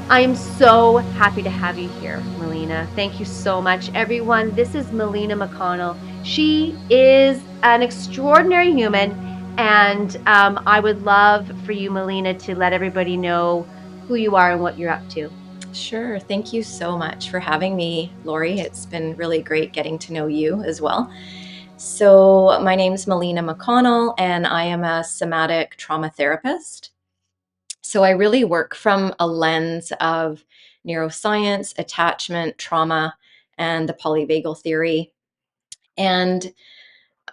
I am so happy to have you here, Melina. Thank you so much, everyone. This is Melina McConnell. She is an extraordinary human, and I would love for you, Melina, to let everybody know who you are and what you're up to. Sure. Thank you so much for having me, Lori. It's been really great getting to know you as well. So, my name's Melina McConnell, and I am a somatic trauma therapist. So, I really work from a lens of neuroscience, attachment, trauma, and the polyvagal theory. And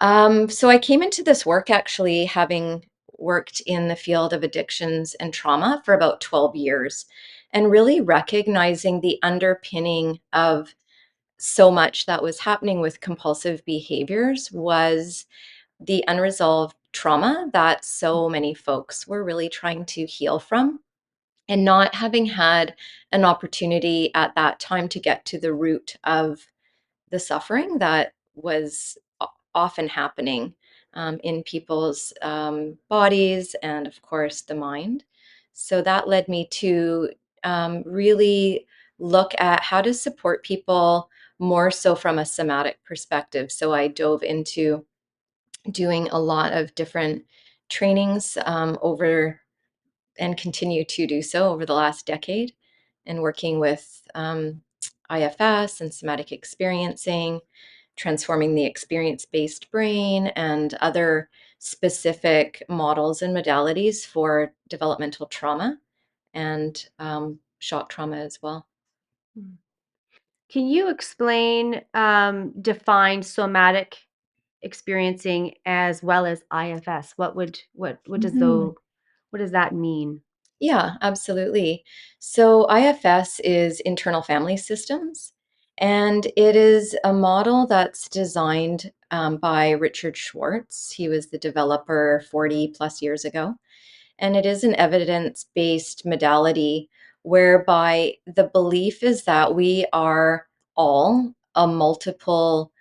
so, I came into this work actually having worked in the field of addictions and trauma for about 12 years and really recognizing the underpinning of so much that was happening with compulsive behaviors was the unresolved trauma that so many folks were really trying to heal from and not having had an opportunity at that time to get to the root of the suffering that was often happening in people's bodies and, of course, the mind. So that led me to really look at how to support people more so from a somatic perspective. So I dove into doing a lot of different trainings over and continue to do so over the last decade and working with IFS and somatic experiencing, transforming the experience based brain, and other specific models and modalities for developmental trauma and shock trauma as well. Mm. Can you explain, define somatic experiencing as well as IFS? Mhm. What does that mean? Yeah, absolutely. So IFS is internal family systems, and it is a model that's designed by Richard Schwartz. He was the developer 40 plus years ago. And it is an evidence based modality whereby the belief is that we are all a multiple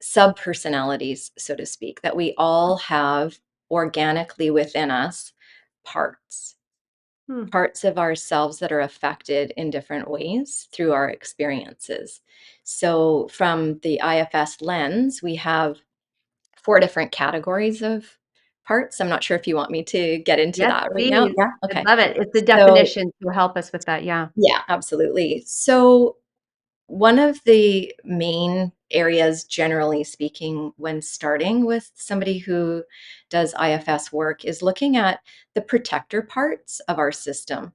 sub personalities, so to speak, that we all have organically within us parts, Hmm. parts of ourselves that are affected in different ways through our experiences. So, from the IFS lens, we have four different categories of parts. I'm not sure if you want me to get into Yes, that right now. please. Yeah. I'd Okay. love it. It's the So, definition to help us with that, yeah. yeah, absolutely. So, one of the main areas, generally speaking, when starting with somebody who does IFS work is looking at the protector parts of our system.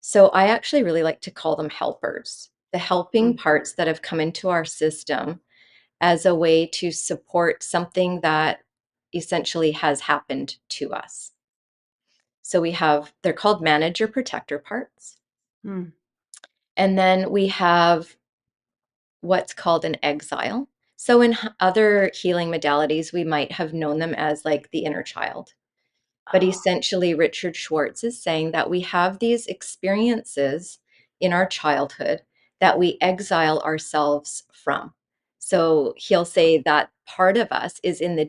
So, I actually really like to call them helpers, the helping Mm, parts that have come into our system as a way to support something that essentially has happened to us. So we have, they're called manager protector parts. mm. And then we have what's called an exile. So in other healing modalities, we might have known them as like the inner child. But Oh, essentially, Richard Schwartz is saying that we have these experiences in our childhood that we exile ourselves from. So he'll say that part of us is in the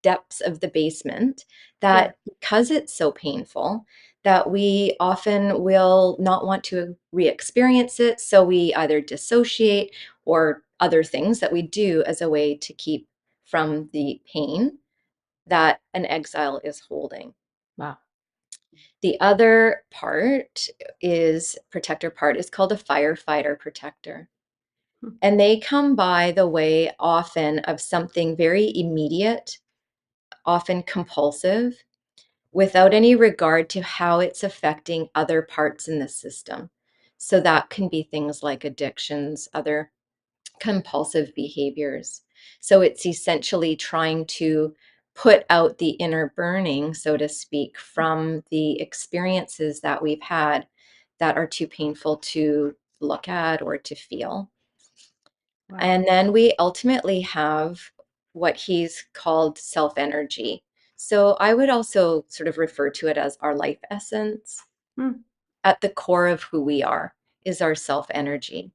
depths of the basement, sure. that because it's so painful, that we often will not want to re experience it. So we either dissociate or other things that we do as a way to keep from the pain that an exile is holding. Wow. The other part is protector part is called a firefighter protector. Hmm. And they come by the way often of something very immediate, often compulsive, without any regard to how it's affecting other parts in the system. So that can be things like addictions, other compulsive behaviors. So it's essentially trying to put out the inner burning, so to speak, from the experiences that we've had that are too painful to look at or to feel. Wow. And then we ultimately have what he's called self energy. So I would also sort of refer to it as our life essence. Hmm. At the core of who we are is our self energy.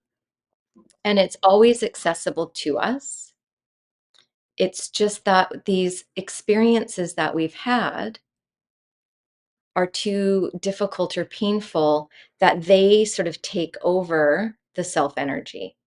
And it's always accessible to us. It's just that these experiences that we've had are too difficult or painful, that they sort of take over the self energy.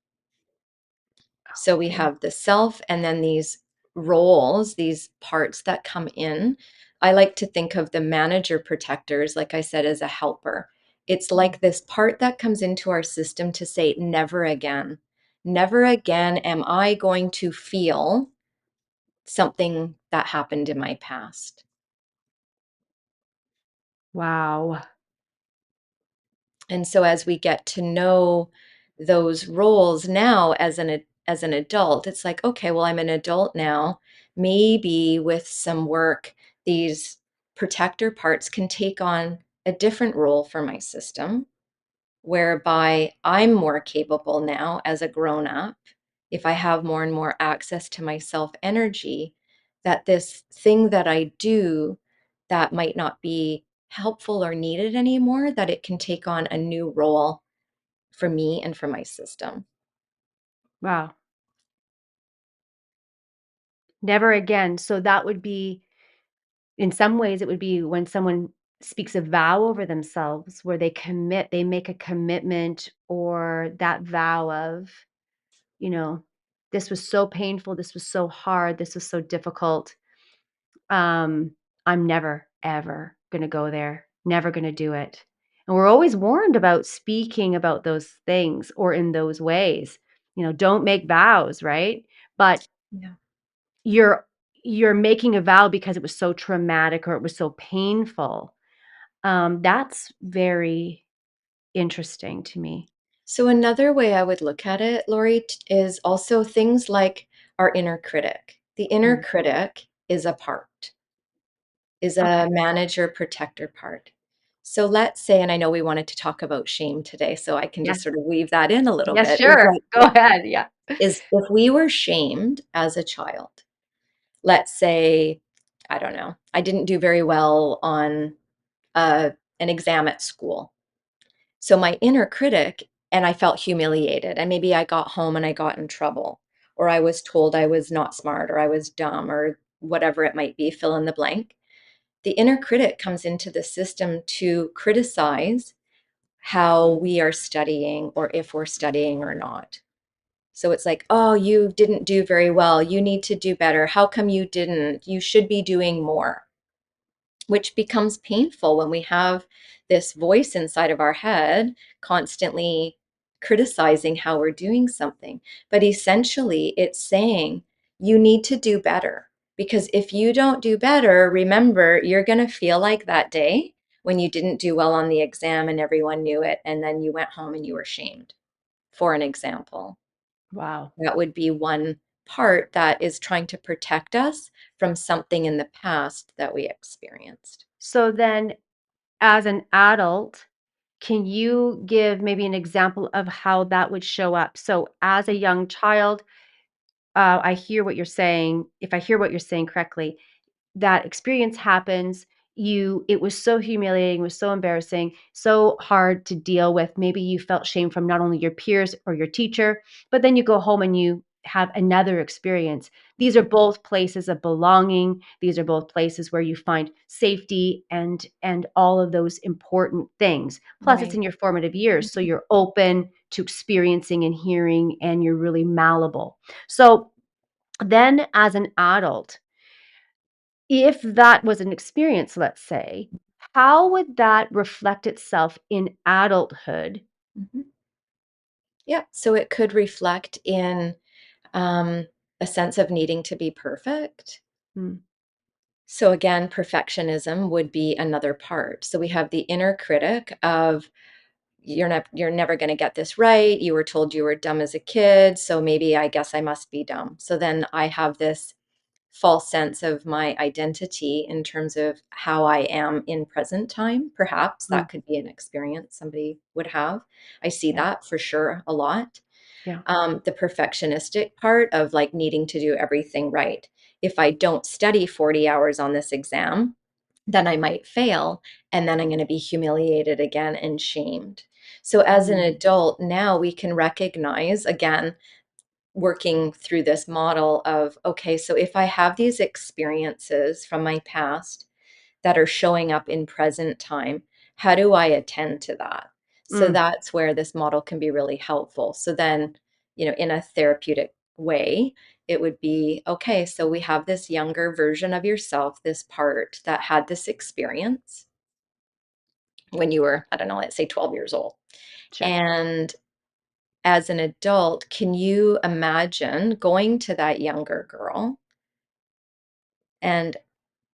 So we Okay. have the self and then these roles, these parts that come in. I like to think of the manager protectors, like I said, as a helper. It's Mm. like this part that comes into our system to say, never again. Never again am I going to feel something that happened in my past. Wow. And so as we get to know those roles now as an adult, it's like, okay, well, I'm an adult now. Maybe with some work, these protector parts can take on a different role for my system, whereby I'm more capable now as a grown up, if I have more and more access to my self energy, that this thing that I do that might not be helpful or needed anymore, that it can take on a new role for me and for my system. Wow. Never again. So that would be, in some ways, it would be when someone speaks a vow over themselves where they make a commitment or that vow of, you know, this was so painful, this was so hard, this was so difficult. Um, I'm never, ever gonna go there, never gonna do it. And we're always warned about speaking about those things or in those ways. Don't make vows, right? But Yeah. you're you're making a vow because it was so traumatic or it was so painful. That's very interesting to me. So, another way I would look at it, Lori, is also things like our inner critic. The inner Mm, critic is a part, is a okay. manager protector part. So let's say, and I know we wanted to talk about shame today, so I can just Yes. sort of weave that in a little Yes, bit. Is sure. like, Go ahead. Yeah. is if we were shamed as a child, let's say, I don't know, I didn't do very well on uh, an exam at school. So my inner critic, and I felt humiliated, and maybe I got home and I got in trouble, or I was told I was not smart, or I was dumb, or whatever it might be, fill in the blank. The inner critic comes into the system to criticize how we are studying or if we're studying or not. So it's like, oh, you didn't do very well. You need to do better. How come you didn't? You should be doing more, which becomes painful when we have this voice inside of our head constantly criticizing how we're doing something. But essentially, it's saying you need to do better. Because if you don't do better, remember, you're going to feel like that day when you didn't do well on the exam and everyone knew it. And then you went home and you were shamed, for an example. Wow. That would be one part that is trying to protect us from something in the past that we experienced. So then, as an adult, can you give maybe an example of how that would show up? So, as a young child, I hear what you're saying. If I hear what you're saying correctly, that experience happens, it was so humiliating, was so embarrassing, so hard to deal with. Maybe you felt shame from not only your peers or your teacher, but then you go home and you have another experience. These are both places of belonging. These are both places where you find safety and all of those important things. Plus it's Right. in your formative years, so you're open to experiencing and hearing and you're really malleable. So then as an adult, if that was an experience, let's say, how would that reflect itself in adulthood? Mhm. Yeah. So it could reflect in a sense of needing to be perfect. Mm, So again, perfectionism would be another part. So we have the inner critic of you're never going to get this right. You were told you were dumb as a kid, so maybe I guess I must be dumb. So then I have this false sense of my identity in terms of how I am in present time. Perhaps mm, that could be an experience somebody would have. I see yeah, that for sure a lot. yeah. The perfectionistic part of like needing to do everything right. If I don't study 40 hours on this exam, then I might fail, and then I'm going to be humiliated again and shamed. So, as an Mm, adult, now we can recognize again, working through this model of okay, so if I have these experiences from my past that are showing up in present time. How do I attend to that? So Mm. that's where this model can be really helpful. So then, in a therapeutic way, it would be okay, so we have this younger version of yourself, this part that had this experience when you were, I don't know, let's say 12 years old. Sure. And as an adult, can you imagine going to that younger girl and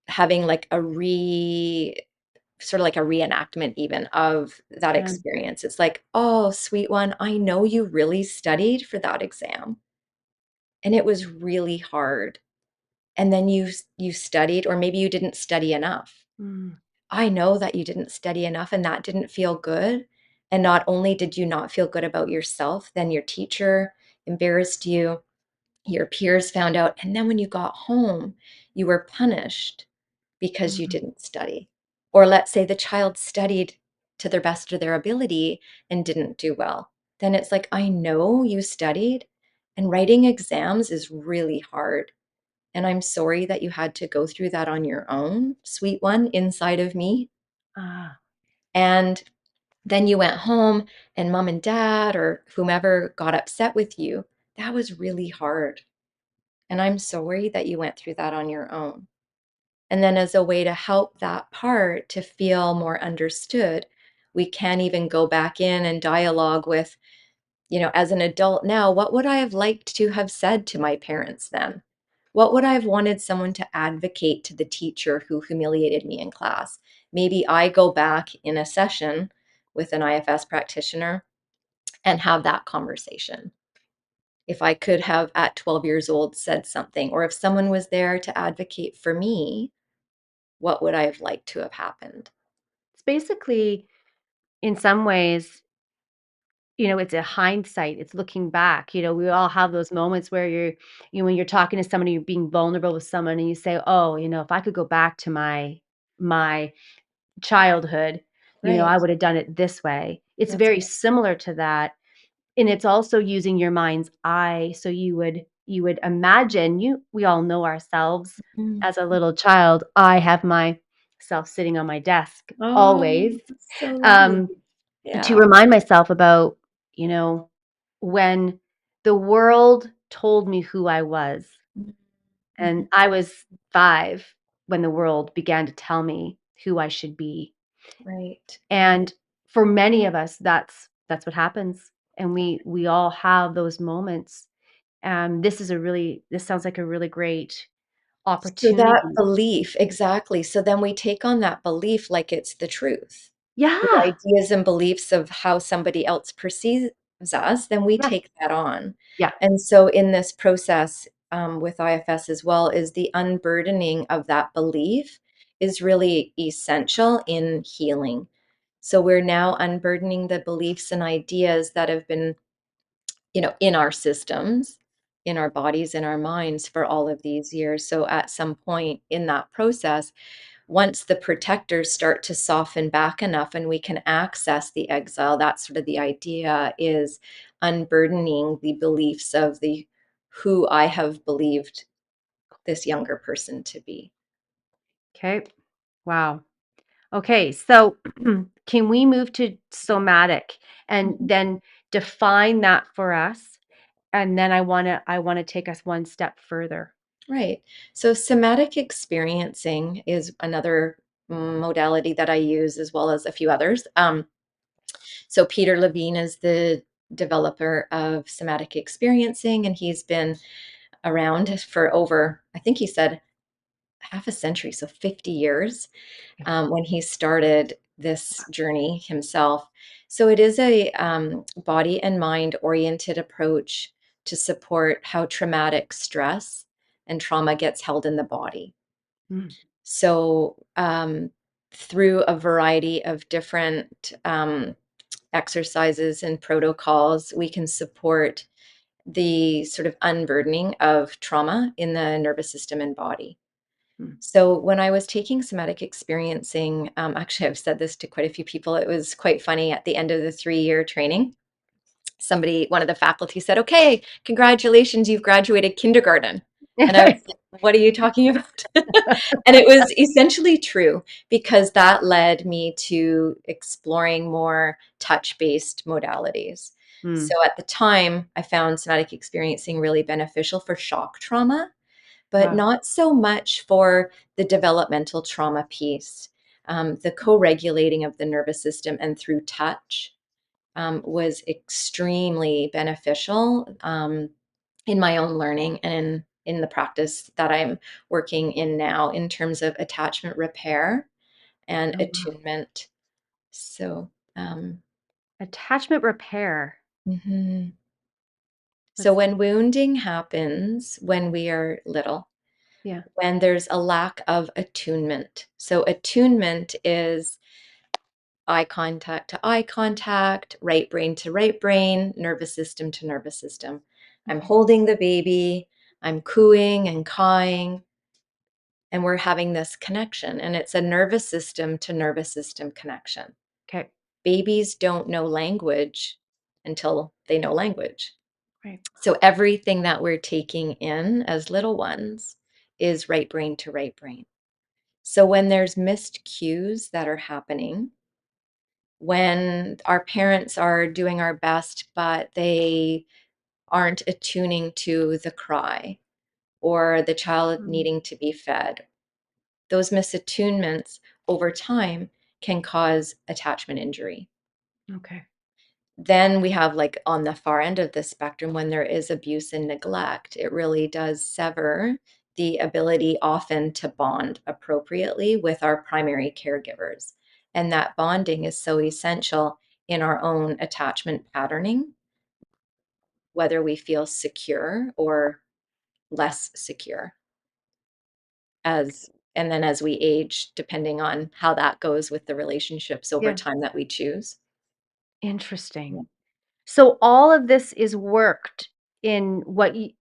having like sort of like a reenactment even of that Can. experience? It's like, oh, sweet one, I know you really studied for that exam and it was really hard. And then you studied, or maybe you didn't study enough. Mm. I know that you didn't study enough and that didn't feel good. And not only did you not feel good about yourself, then your teacher embarrassed you, your peers found out, and then when you got home, you were punished because you Mhm. didn't study. Or let's say the child studied to their best of their ability and didn't do well. Then it's like, I know you studied, and writing exams is really hard. And I'm sorry that you had to go through that on your own, sweet one inside of me. Ah. And then you went home and mom and dad or whomever got upset with you. That was really hard. And I'm sorry that you went through that on your own. And then, as a way to help that part to feel more understood, we can even go back in and dialogue with, as an adult now, what would I have liked to have said to my parents then? What would I have wanted someone to advocate to the teacher who humiliated me in class? Maybe I go back in a session with an IFS practitioner and have that conversation. If I could have at 12 years old said something, or if someone was there to advocate for me, what would I have liked to have happened? It's basically, in some ways, it's a hindsight. It's looking back. We all have those moments where when you're talking to somebody, you're being vulnerable with someone, and you say, "Oh, if I could go back to my childhood, I Right. would have done it this way." It's That's very similar to that. And it's also using your mind's eye, so you would imagine we all know ourselves mm. as a little child. I have myself sitting on my desk Oh, always, that's so lovely. um, to Yeah. remind myself about, you know, when the world told me who I was, and Mhm. I was 5 when the world began to tell me who I should be. Right. And for many of us, that's what happens, and we all have those moments. This sounds like a really great So that opportunity. belief, exactly. So then we take on that belief like it's the truth. The Yeah, ideas and beliefs of how somebody else perceives us, then we yeah, take that on. yeah. And so in this process, with IFS as well, is the unburdening of that belief is really essential in healing. So we're now unburdening the beliefs and ideas that have been, in our systems, in our bodies, in our minds for all of these years. So at some point in that process, once the protectors start to soften back enough and we can access the exile, that's sort of the idea, is unburdening the beliefs of the who I have believed this younger person to be. Okay. Wow. Okay, so can we move to somatic and Mhm. then define that for us? And then I wanna take us one step further. Right. So somatic experiencing is another modality that I use, as well as a few others. So Peter Levine is the developer of somatic experiencing, and he's been around for over, I think he said, half a century, so 50 years, Yeah. when he started this journey himself. So it is a body and mind oriented approach to support how traumatic stress and trauma gets held in the body. Mm, So, through a variety of different exercises and protocols, we can support the sort of unburdening of trauma in the nervous system and body. mm. So, when I was taking somatic experiencing, actually, I've said this to quite a few people. It was quite funny at the end of the 3-year training. One of the faculty said, "Okay, congratulations, you've graduated kindergarten." And I was like, What are you talking about? And it was essentially true because that led me to exploring more touch-based modalities. So Mm, at the time, I found somatic experiencing really beneficial for shock trauma, but wow. not so much for the developmental trauma piece. The co-regulating of the nervous system and through touch was extremely beneficial in my own learning and in the practice that I'm working in now in terms of attachment repair and Oh, wow. attunement. So, Attachment repair. mhm. So What's when wounding happens when we are little, yeah. when there's a lack of attunement. So attunement is eye contact to eye contact, right brain to right brain, nervous system to nervous system. I'm Okay. holding the baby, I'm cooing and cawing, and we're having this connection. And it's a nervous system to nervous system connection. Okay. Babies don't know language until they know language. Right. So everything that we're taking in as little ones is right brain to right brain. So when there's missed cues that are happening, when our parents are doing our best, but they aren't attuning to the cry or the child Mm, needing to be fed, those misattunements over time can cause attachment injury. okay. Then we have, like, on the far end of the spectrum, when there is abuse and neglect, it really does sever the ability often to bond appropriately with our primary caregivers. And that bonding is so essential in our own attachment patterning, whether we feel secure or less secure as and then as we age, depending on how that goes with the relationships over Yeah. time that we choose. Interesting. Yeah. So all of this is worked in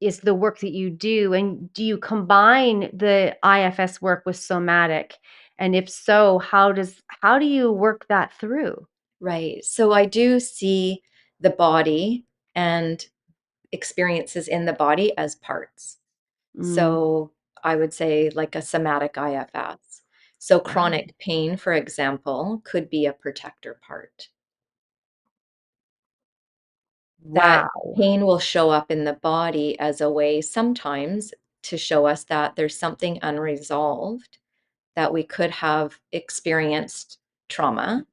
is the work that you do, and do you combine the IFS work with somatic? And if so, how do you work that through? Right. So I do see the body and experiences in the body as parts. Mm, So I would say like a somatic IFS. So wow. chronic pain, for example, could be a protector part. That Wow. pain will show up in the body as a way sometimes to show us that there's something unresolved, that we could have experienced trauma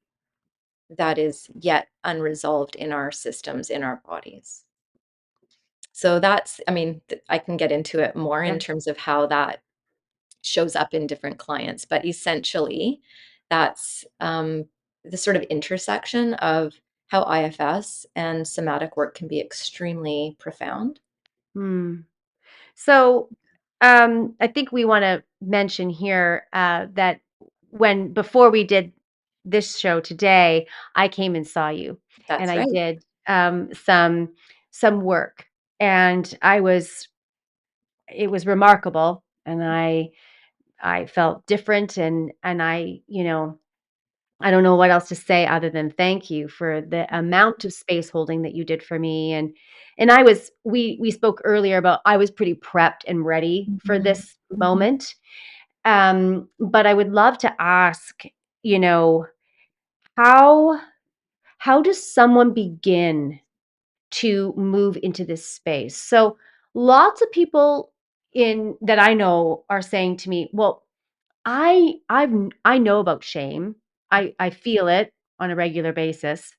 that is yet unresolved in our systems, in our bodies. So that's, I mean, I can get into it more in Yeah. terms of how that shows up in different clients, but essentially, that's the sort of intersection of how IFS and somatic work can be extremely profound. Hmm. So, I think we want to mention here that when before we did this show today, I came and saw you, and That's I right. did some work, and I was it was remarkable, and I felt different, and I don't know what else to say other than thank you for the amount of space holding that you did for me, and I was we spoke earlier about I was pretty prepped and ready for Mhm, this mhm. moment, but I would love to ask, you know, how how does someone begin to move into this space? So, lots of people in that I know are saying to me, "Well, I know about shame. I feel it on a regular basis.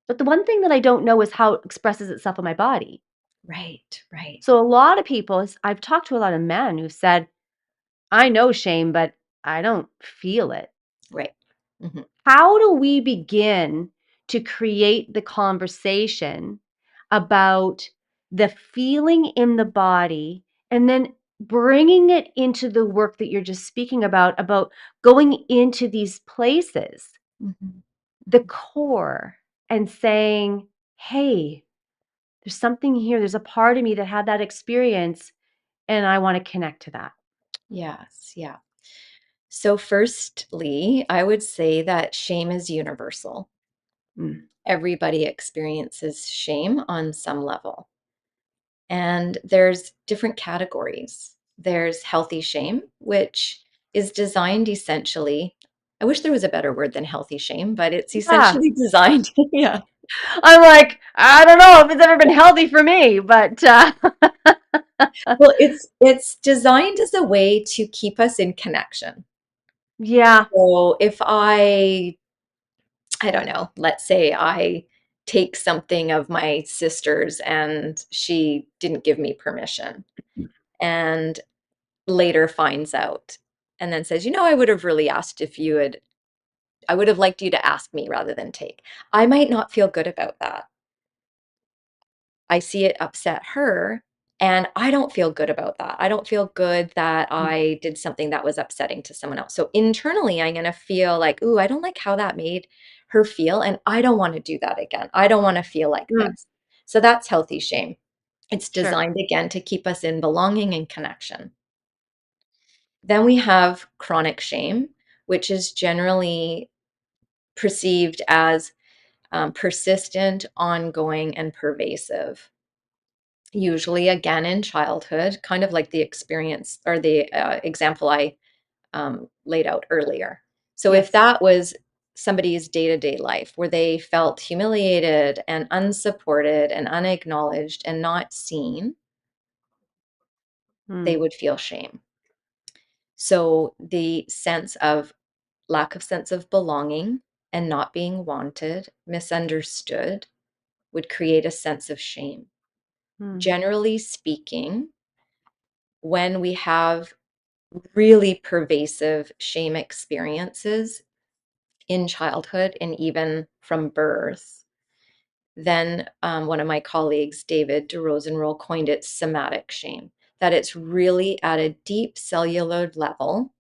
But the one thing that I don't know is how it expresses itself in my body." Right, right, So a lot of people I've talked to a lot of men who said, "I know shame, but I don't feel it." right. Mhm, How do we begin to create the conversation about the feeling in the body and then bringing it into the work that you're just speaking about going into these places, mhm, the mhm. core, and saying, "Hey, there's something here. There's a part of me that had that experience, and I want to connect to that." Yes, yeah. So firstly, I would say that shame is universal. Mm, Everybody experiences shame on some level. And there's different categories. There's healthy shame, which is designed essentially, I wish there was a better word than healthy shame, but it's Yeah. essentially designed, yeah. I'm like, I don't know if it's ever been healthy for me, but Well, it's designed as a way to keep us in connection. yeah. So if I don't know, let's say I take something of my sister's and she didn't give me permission and later finds out and then says, I would have really asked if you had, I would have liked you to ask me rather than take. I might not feel good about that. I see it upset her, and I don't feel good about that. I don't feel good that Mm, I did something that was upsetting to someone else. So internally, I'm going to feel like, ooh, I don't like how that made her feel, and I don't want to do that again. I don't want to feel like mm, this. So that's healthy shame. It's sure. designed again to keep us in belonging and connection. Then we have chronic shame, which is generally perceived as persistent, ongoing, and pervasive. Usually, again, in childhood, kind of like the experience or the example I laid out earlier. So, if Yes. that was somebody's day to day life where they felt humiliated and unsupported and unacknowledged and not seen, they Mm, would feel shame. So, the sense of lack of sense of belonging and not being wanted, misunderstood, would create a sense of shame. mm, Generally speaking, when we have really pervasive shame experiences in childhood and even from birth, then one of my colleagues, David DeRosenroll, coined it somatic shame, that it's really at a deep cellular level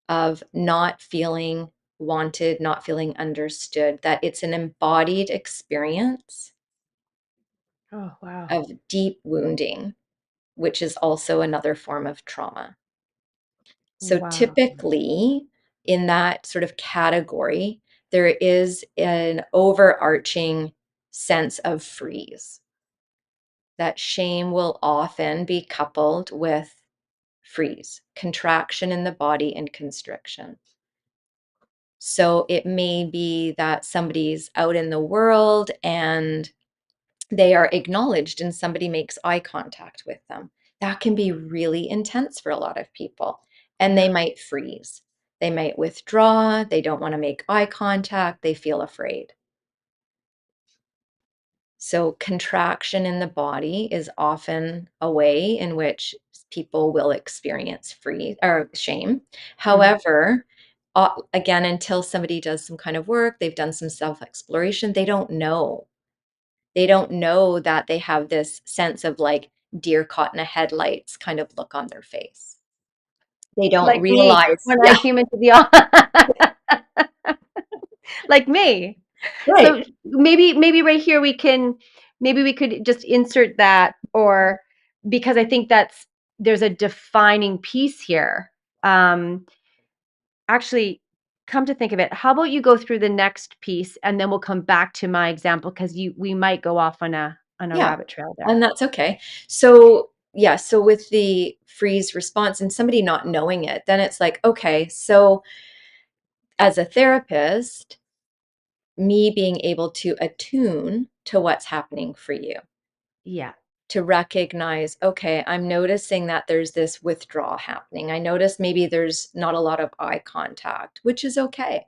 of not feeling wanted, not feeling understood, that it's an embodied experience oh, wow. of deep wounding, which is also another form of trauma. So Wow. typically, in that sort of category, there is an overarching sense of freeze. That shame will often be coupled with freeze, contraction in the body, and constriction. So it may be that somebody's out in the world and they are acknowledged and somebody makes eye contact with them. That can be really intense for a lot of people. And they Yeah. might freeze. They might withdraw. They don't want to make eye contact. They feel afraid. So, contraction in the body is often a way in which people will experience freeze or shame. Mhm. However, again, until somebody does some kind of work, they've done some self exploration, they don't know that they have this sense of like deer caught in a headlights kind of look on their face. They don't Like me realize, when I yeah, came into the like me. right. So maybe right here maybe we could just insert that, or because I think there's a defining piece here. Um, actually, come to think of it, how about you go through the next piece and then we'll come back to my example because you we might go off on a Yeah, rabbit trail and there. that's okay. So, yeah, so with the freeze response and somebody not knowing it, then it's like, okay, so as a therapist, me being able to attune to what's happening for you, Yeah, to recognize, okay, I'm noticing that there's this withdrawal happening. I notice maybe there's not a lot of eye contact, which is okay,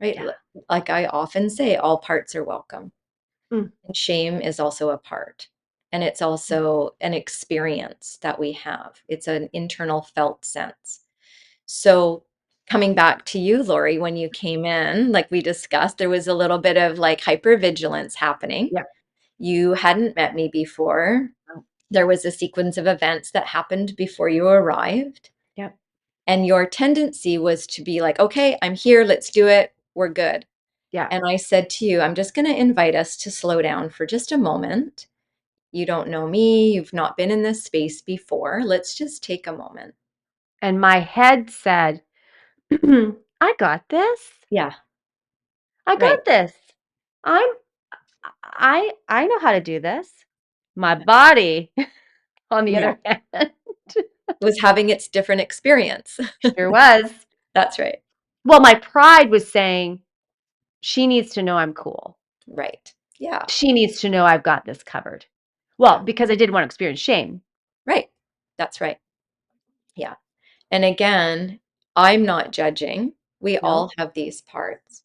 right? yeah. Like I often say, all parts are welcome. Mm, And shame is also a part. And it's mm. also an experience that we have. It's an internal felt sense. So, coming back to you, Lori, when you came in, like we discussed, there was a little bit of like hypervigilance happening. Yeah. You hadn't met me before. Oh, There was a sequence of events that happened before you arrived. yeah. And your tendency was to be like, okay, I'm here. Let's do it. We're good. Yeah. And I said to you, I'm just going to invite us to slow down for just a moment. You don't know me. You've not been in this space before. Let's just take a moment. And my head said, I got this. Yeah, I right. got this. I'm I know how to do this. My body, on the Yeah. other hand. was having its different experience. Sure was. That's right. Well, my pride was saying, "She needs to know I'm cool. Right. Yeah. She needs to know I've got this covered." Well, Yeah. because I didn't wanna experience shame. Right. That's right. Yeah. And again, I'm not judging. We No? all have these parts.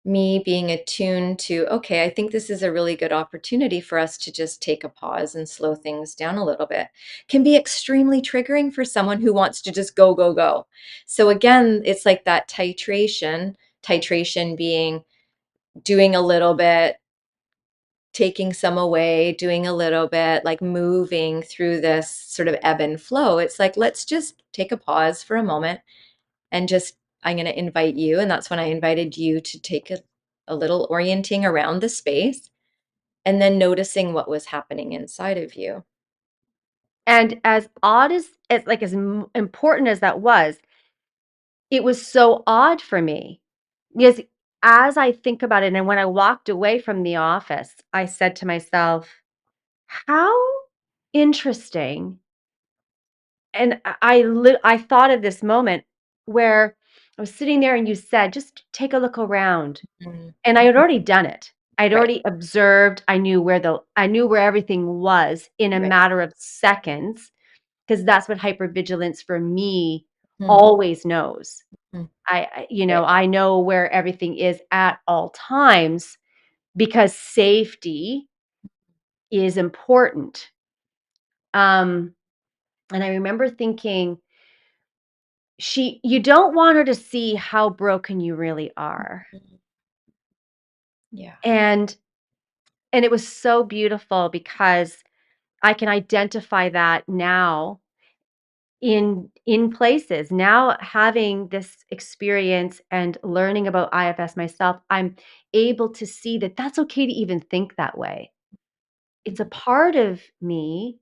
Me being attuned to, okay, I think this is a really good opportunity for us to just take a pause and slow things down a little bit can be extremely triggering for someone who wants to just go, go, go. So again, it's like that titration being doing a little bit, taking some away, doing a little bit, like moving through this sort of ebb and flow. It's like, let's just take a pause for a moment and just, I'm going to invite you. And that's when I invited you to take a little orienting around the space and then noticing what was happening inside of you. And as odd as like, as m important as that was, it was so odd for me because as I think about it and when I walked away from the office, I said to myself, "How interesting." And I thought of this moment where I was sitting there and you said, "Just take a look around." Mm, And I had already done it. I'd right, already observed, I knew where everything was in a right. matter of seconds, because that's what hypervigilance for me Mm, always knows. mm, You know, right. I know where everything is at all times because safety is important. Um, and I remember thinking, you don't want her to see how broken you really are. Mm, yeah. And it was so beautiful because I can identify that now in places. Now having this experience and learning about IFS myself, I'm able to see that that's okay to even think that way. It's a part of me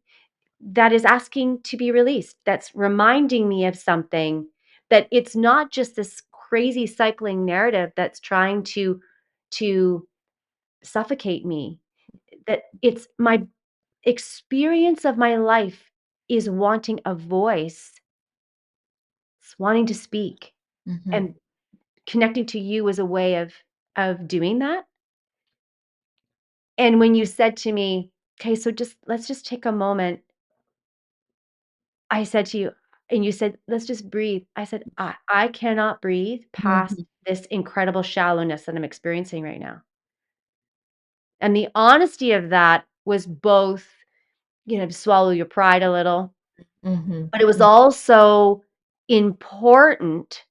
that is asking to be released. That's reminding me of something, that it's not just this crazy cycling narrative that's trying to suffocate me. That it's my experience of my life is wanting a voice, it's wanting to speak, Hmm. and connecting to you is a way of doing that. And when you said to me, "Okay, so just let's just take a moment," I said to you, and you said, "Let's just breathe." I said, I cannot breathe past Hmm. this incredible shallowness that I'm experiencing right now." And the honesty of that was both, swallow your pride a little, Hmm. but it was also important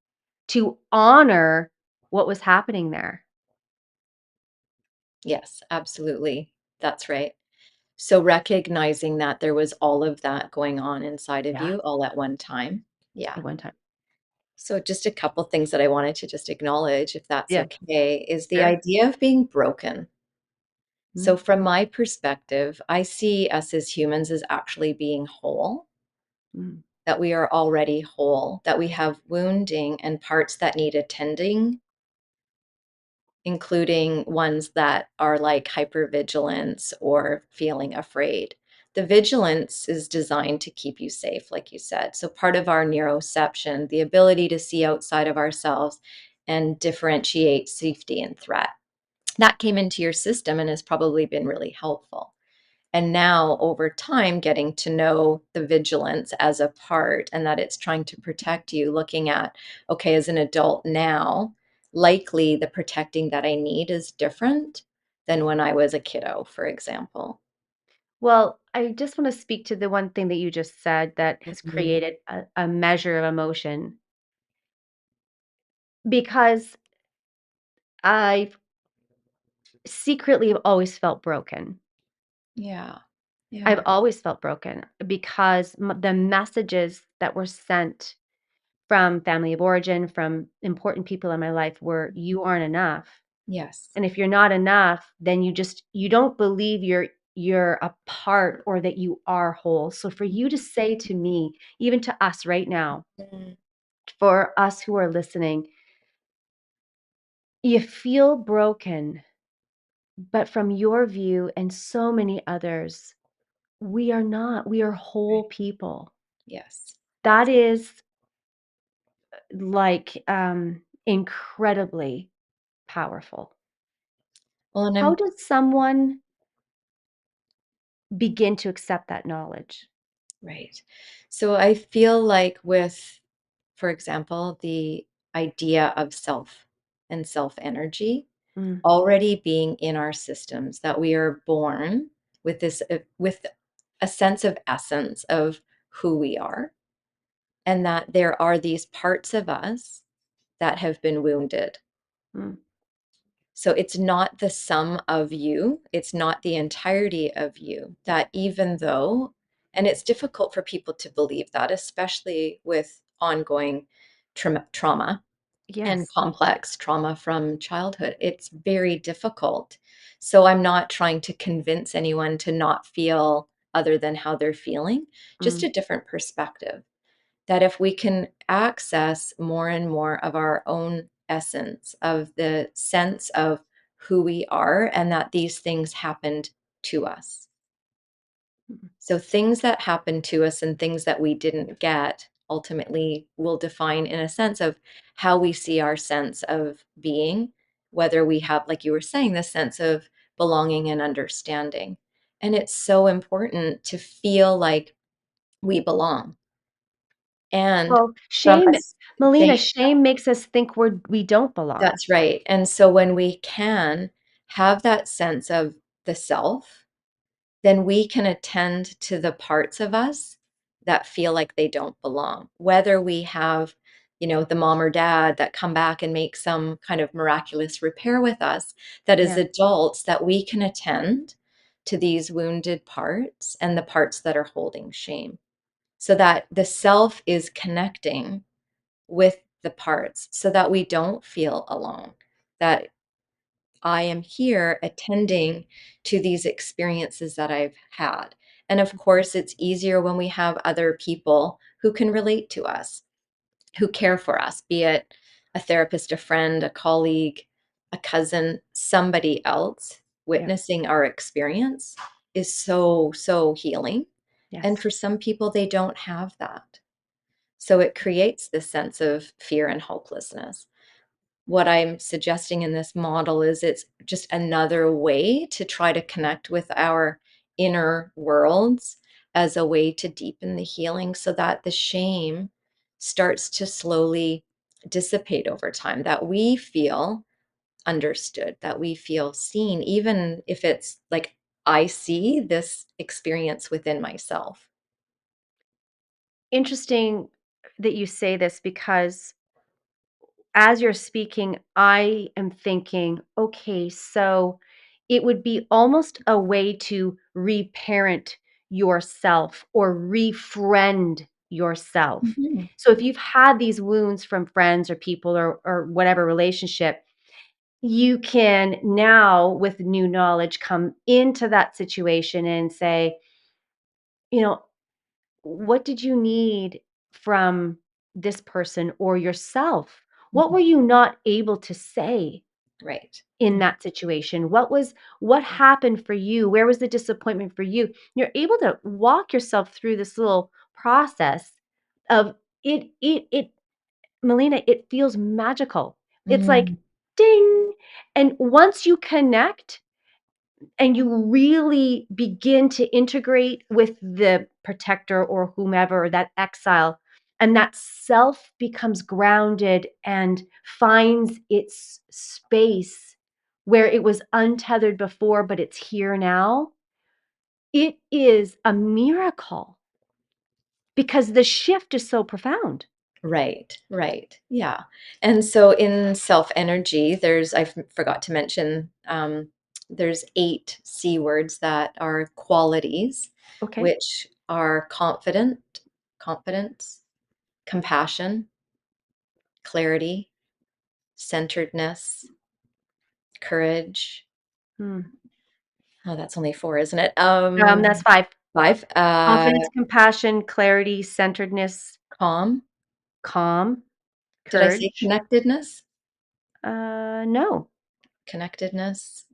to honor what was happening there. Yes, absolutely. That's right. So recognizing that there was all of that going on inside of Yeah, you all at one time. Yeah. at one time. So just a couple things that I wanted to just acknowledge, if that's Yeah, okay, is the sure. idea of being broken. So Mm, from my perspective, I see us as humans as actually being whole, mm. that we are already whole, that we have wounding and parts that need attending, including ones that are like hypervigilance or feeling afraid. The vigilance is designed to keep you safe, like you said. So, part of our neuroception, the ability to see outside of ourselves and differentiate safety and threat, that came into your system and has probably been really helpful. And now, over time, getting to know the vigilance as a part and that it's trying to protect you, looking at, okay, as an adult now, likely the protecting that I need is different than when I was a kiddo, for example. Well, I just want to speak to the one thing that you just said that has Mhm. created a measure of emotion because I've secretly have always felt broken. Yeah. I've Yeah. always felt broken because the messages that were sent from family of origin, from important people in my life were, "You aren't enough." Yes. And if you're not enough, then you don't believe you're a part or that you are whole. So for you to say to me, even to us right now, Mm, for us who are listening, you feel broken, but from your view and so many others, we are not. We are whole right. people. Yes. That is like incredibly powerful. Well, and How I'm does someone begin to accept that knowledge? right. So I feel like with, for example, the idea of self and self energy Mm, already being in our systems, that we are born with with a sense of essence of who we are, and that there are these parts of us that have been wounded. mm, So it's not the sum of you, it's not the entirety of you. That even though, and it's difficult for people to believe that, especially with ongoing trauma and yes. complex trauma from childhood. It's very difficult. So I'm not trying to convince anyone to not feel other than how they're feeling, just Mm, a different perspective. That if we can access more and more of our own essence, of the sense of who we are, and that these things happened to us. mm, So things that happened to us and things that we didn't get ultimately will define, in a sense, of how we see our sense of being, whether we have, like you were saying, this sense of belonging and understanding. And it's so important to feel like we belong. And well, from a Melina, thing, shame makes us think we don't belong. that's right. And so when we can have that sense of the self, then we can attend to the parts of us that feel like they don't belong. Whether we have, the mom or dad that come back and make some kind of miraculous repair with us, that as Yeah. adults, that we can attend to these wounded parts and the parts that are holding shame. So that the self is connecting with the parts so that we don't feel alone. That I am here attending to these experiences that I've had. And of course, it's easier when we have other people who can relate to us, who care for us, be it a therapist, a friend, a colleague, a cousin, somebody else Yeah. witnessing our experience is so, so healing. And Yes. for some people, they don't have that. So it creates this sense of fear and hopelessness. What I'm suggesting in this model is it's just another way to try to connect with our inner worlds as a way to deepen the healing so that the shame starts to slowly dissipate over time, that we feel understood, that we feel seen, even if it's like, I see this experience within myself. Interesting that you say this because as you're speaking, I am thinking, okay, so it would be almost a way to reparent yourself or refriend yourself. Mhm. So if you've had these wounds from friends or people or whatever relationship, you can now, with new knowledge, come into that situation and say, you know, what did you need from this person or yourself? What Mhm. were you not able to say Right. in that situation? What happened for you? Where was the disappointment for you? You're able to walk yourself through this little process of it Melina, it feels magical. It's like Mm, ding. And once you connect and you really begin to integrate with the protector or whomever, or that exile, and that self becomes grounded and finds its space where it was untethered before, but it's here now. It is a miracle because the shift is so profound. right, right. Yeah. And so in self energy, I forgot to mention, there's 8 C words that are qualities, Okay. which are confidence, compassion, clarity, centeredness, courage. Hmm. Oh, that's only 4, isn't it? That's 5. 5. Confidence, compassion, clarity, centeredness, Calm. calm, Did I say courage. connectedness? No. Connectedness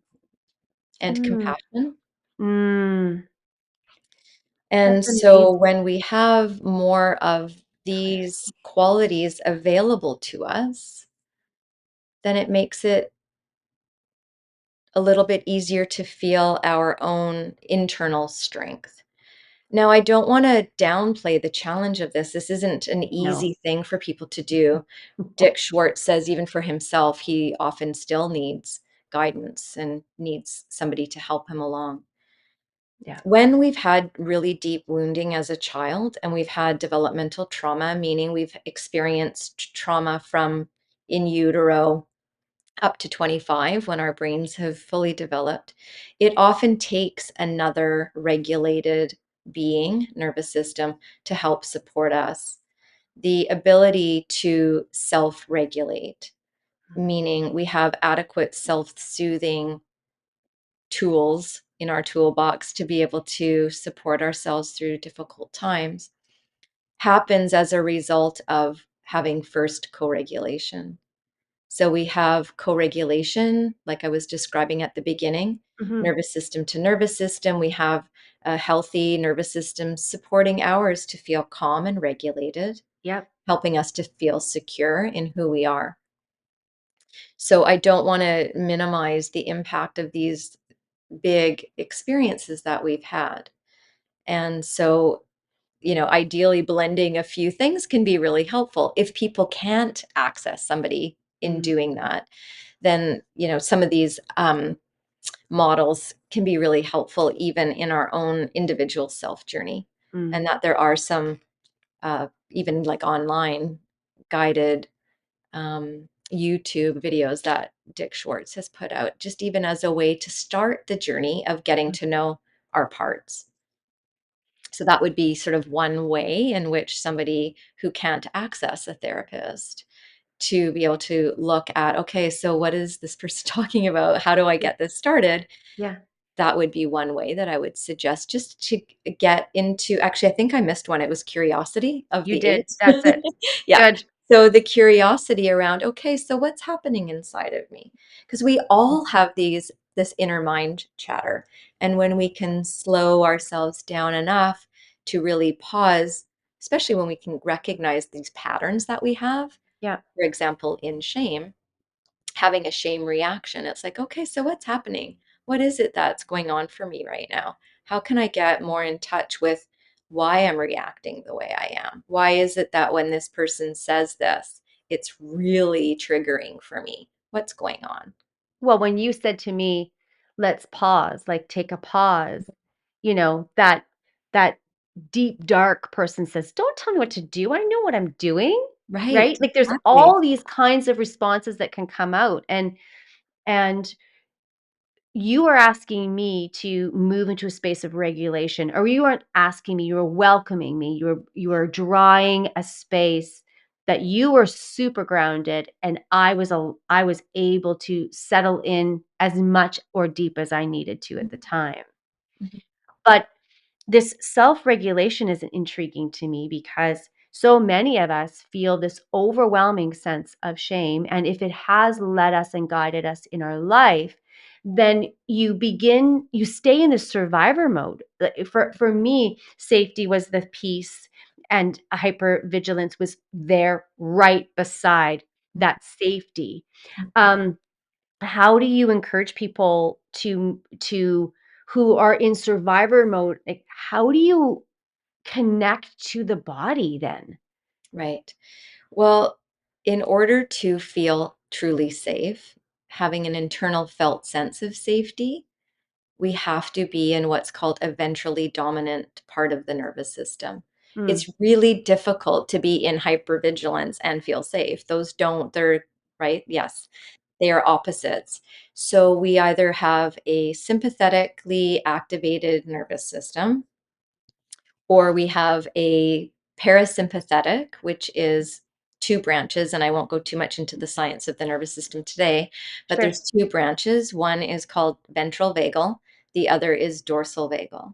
and Mm. compassion. Mm. And That's so amazing. when we have more of these qualities available to us, then it makes it a little bit easier to feel our own internal strength. Now, I don't want to downplay the challenge of this. This isn't an No. easy thing for people to do. Dick Schwartz says, even for himself, he often still needs guidance and needs somebody to help him along. Yeah. When we've had really deep wounding as a child and we've had developmental trauma, meaning we've experienced trauma from in utero up to 25 when our brains have fully developed, it often takes another regulated being, nervous system, to help support us. The ability to self regulate, meaning we have adequate self soothing tools in our toolbox to be able to support ourselves through difficult times, happens as a result of having first co regulation. So we have co-regulation, like I was describing at the beginning, Hmm. nervous system to nervous system. We have a healthy nervous system supporting ours to feel calm and regulated, Yep. helping us to feel secure in who we are. So I don't want to minimize the impact of these big experiences that we've had. And so, ideally blending a few things can be really helpful. If people can't access somebody in Mm, doing that, then some of these models can be really helpful even in our own individual self journey, mm. and that there are some even like online guided YouTube videos that Dick Schwartz has put out, just even as a way to start the journey of getting to know our parts. So that would be sort of one way in which somebody who can't access a therapist to be able to look at, okay, so what is this person talking about? How do I Yeah. get this started? Yeah. That would be one way that I would suggest, just to get into. Actually, I think I missed one. It was curiosity of You the did. 8. That's it. Yeah. Good. So the curiosity around, okay, so what's happening inside of me? Because we all have this inner mind chatter. And when we can slow ourselves down enough to really pause, especially when we can recognize these patterns that we have, Yeah. for example, in shame, having a shame reaction. It's like, okay, so what's happening? What is it that's going on for me right now? How can I get more in touch with why I'm reacting the way I am? Why is it that when this person says this, it's really triggering for me? What's going on? Well, when you said to me, let's pause, like take a pause, that deep, dark person says, don't tell me what to do. I know what I'm doing. Right, Right. Like there's exactly. all these kinds of responses that can come out. And you are asking me to move into a space of regulation, or you aren't asking me, you're welcoming me. You are drawing a space that you were super grounded, and I was able to settle in as much or deep as I needed to at the time. Mhm. But this self-regulation is intriguing to me because so many of us feel this overwhelming sense of shame. And if it has led us and guided us in our life, then you stay in the survivor mode. For me, safety was the piece, and hypervigilance was there right beside that safety. Um, how do you encourage people to who are in survivor mode? Like, how do you connect to the body then? Right. Well, in order to feel truly safe, having an internal felt sense of safety, we have to be in what's called a ventrally dominant part of the nervous system. Mm, It's really difficult to be in hypervigilance and feel safe. Those don't, they're right. Yes, they are opposites. So we either have a sympathetically activated nervous system, or we have a parasympathetic, which is two branches, and I won't go too much into the science of the nervous system today, but sure. there's two branches. One is called ventral vagal, the other is dorsal vagal.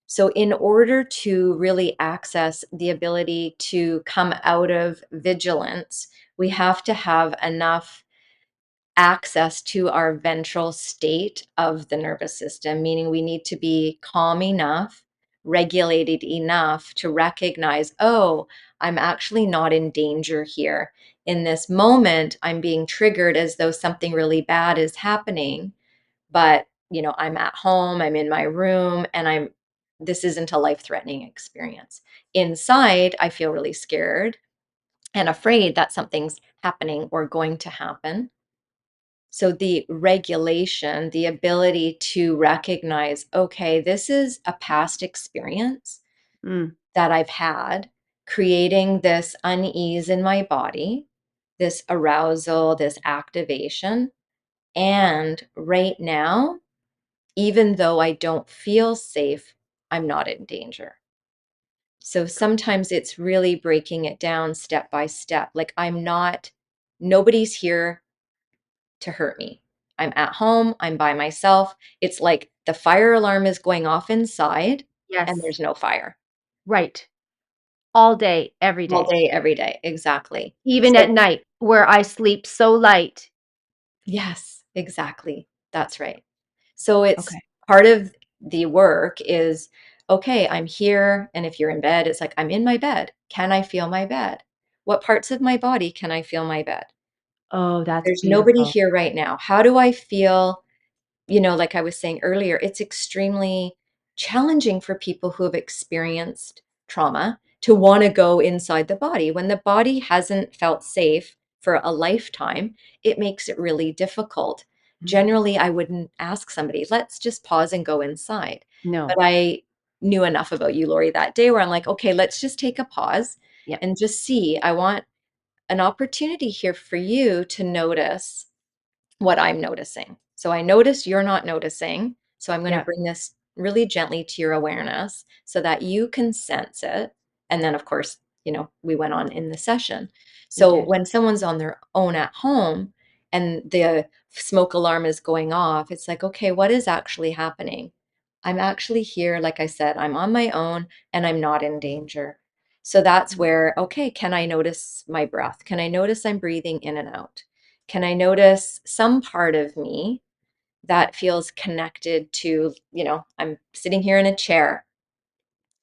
So, in order to really access the ability to come out of vigilance, we have to have enough access to our ventral state of the nervous system, meaning we need to be calm enough regulated enough to recognize, oh, I'm actually not in danger here. In this moment, I'm being triggered as though something really bad is happening, but I'm at home, I'm in my room, and this isn't a life-threatening experience. Inside, I feel really scared and afraid that something's happening or going to happen. So the regulation, the ability to recognize, okay, this is a past experience Mm. that I've had, creating this unease in my body, this arousal, this activation. And right now, even though I don't feel safe, I'm not in danger. So sometimes it's really breaking it down step by step. Like nobody's here to hurt me. I'm at home, I'm by myself. It's like the fire alarm is going off inside and Yes. there's no fire. Right. All day, every All day. day, every day. Exactly. Even So at night where I sleep so light. yes, exactly. That's right. So it's Okay. part of the work is, okay, I'm here. And if you're in bed, it's like, I'm in my bed. Can I feel my bed? What parts of my body can I feel my bed? Oh, that's There's nobody beautiful. here right now. How do I feel? Like I was saying earlier, it's extremely challenging for people who have experienced trauma to want to go inside the body. When the body hasn't felt safe for a lifetime, it makes it really difficult. Mhm. Generally, I wouldn't ask somebody, let's just pause and go inside. But No. I knew enough about you, Lori, that day where I'm like, okay, let's just take a pause Yep. and just see. I want an opportunity here for you to notice what I'm noticing. So I notice you're not noticing. So I'm going to Yep. bring this really gently to your awareness so that you can sense it. And then, of course, we went on in the session. We So did. when someone's on their own at home and the smoke alarm is going off, it's like, okay, what is actually happening? I'm actually here. Like I said, I'm on my own and I'm not in danger. So that's Mm. where, okay, can I notice my breath? Can I notice I'm breathing in and out? Can I notice some part of me that feels connected to, I'm sitting here in a chair.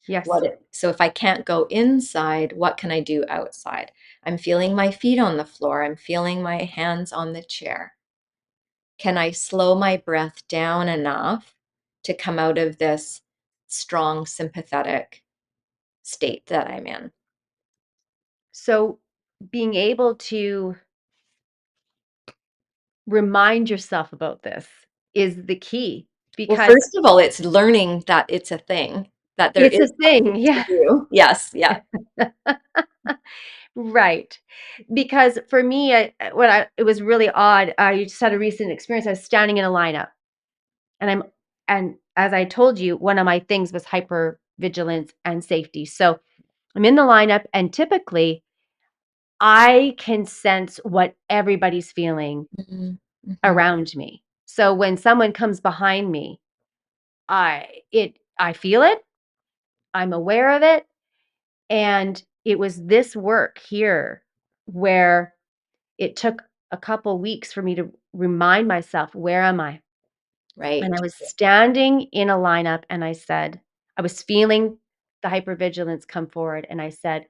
Yes. So if I can't go inside, what can I do outside? I'm feeling my feet on the floor. I'm feeling my hands on the chair. Can I slow my breath down enough to come out of this strong sympathetic state that I'm in? So being able to remind yourself about this is the key Well, because first of all, it's learning that it's a thing, that there it's is a thing. something to Yeah. do. Yes, yeah. Right. Because for me, it was really odd. I just had a recent experience. I was standing in a lineup, and and as I told you, one of my things was hyper vigilance and safety. So I'm in the lineup, and typically I can sense what everybody's feeling Mhm, mhm. around me. So when someone comes behind me, I feel it. I'm aware of it, and it was this work here where it took a couple weeks for me to remind myself, "Where am I?" And I Right. was standing in a lineup and I was feeling the hypervigilance come forward and I said,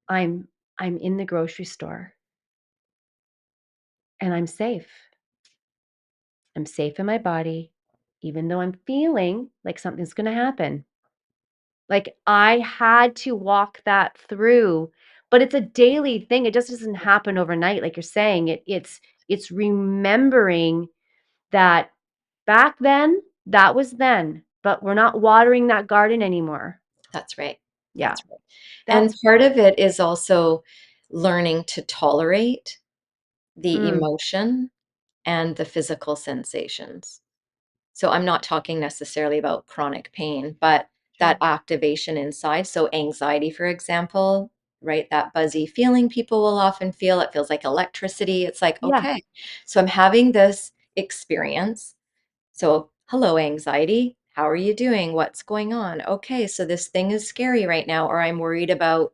I'm in the grocery store and I'm safe. I'm safe in my body, even though I'm feeling like something's going to happen." Like I had to walk that through, but it's a daily thing. It just doesn't happen overnight, like you're saying. It's remembering that back then, that was then, but we're not watering that garden anymore. That's right. Yeah, That's right. And that's part of it is also learning to tolerate the mm, emotion and the physical sensations. So I'm not talking necessarily about chronic pain, but that sure. activation inside. So anxiety, for example, right? That buzzy feeling people will often feel. It feels like electricity. It's like, Yeah. okay, so I'm having this experience. So, hello, anxiety. How are you doing? What's going on? Okay, so this thing is scary right now, or I'm worried about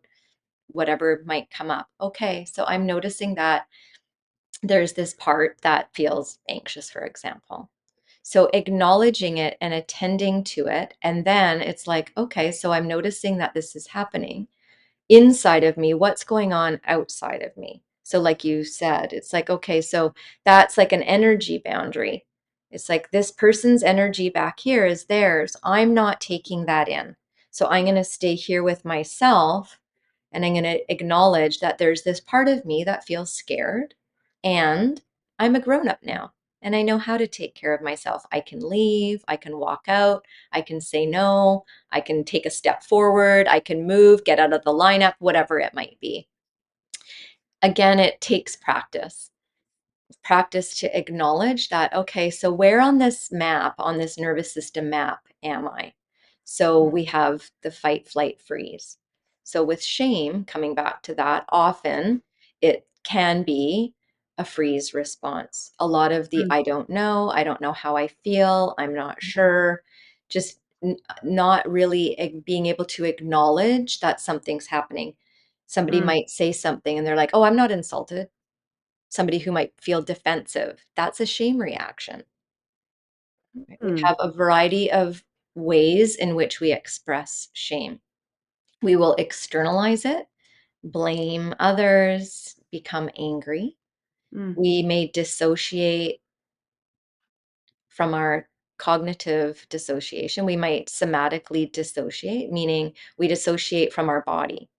whatever might come up. Okay, so I'm noticing that there's this part that feels anxious, for example. So acknowledging it and attending to it. And then it's like, okay, so I'm noticing that this is happening inside of me, what's going on outside of me. So, like you said, it's like, okay, so that's like an energy boundary. It's like this person's energy back here is theirs. I'm not taking that in. So, I'm going to stay here with myself and I'm going to acknowledge that there's this part of me that feels scared. And I'm a grown up now and I know how to take care of myself. I can leave, I can walk out, I can say no, I can take a step forward, I can move, get out of the lineup, whatever it might be. Again, it takes practice to acknowledge that, okay, so where on this map, on this nervous system map, am I? So we have the fight, flight, freeze. So with shame, coming back to that, often it can be a freeze response. A lot of the Mm, I don't know how I feel, I'm not sure, just not really being able to acknowledge that something's happening. Somebody mm, might say something and they're like, oh, I'm not insulted. Somebody who might feel defensive, that's a shame reaction. We mm, have a variety of ways in which we express shame. We will externalize it, blame others, become angry. mm, We may dissociate from our cognitive dissociation. We might somatically dissociate, meaning we dissociate from our body.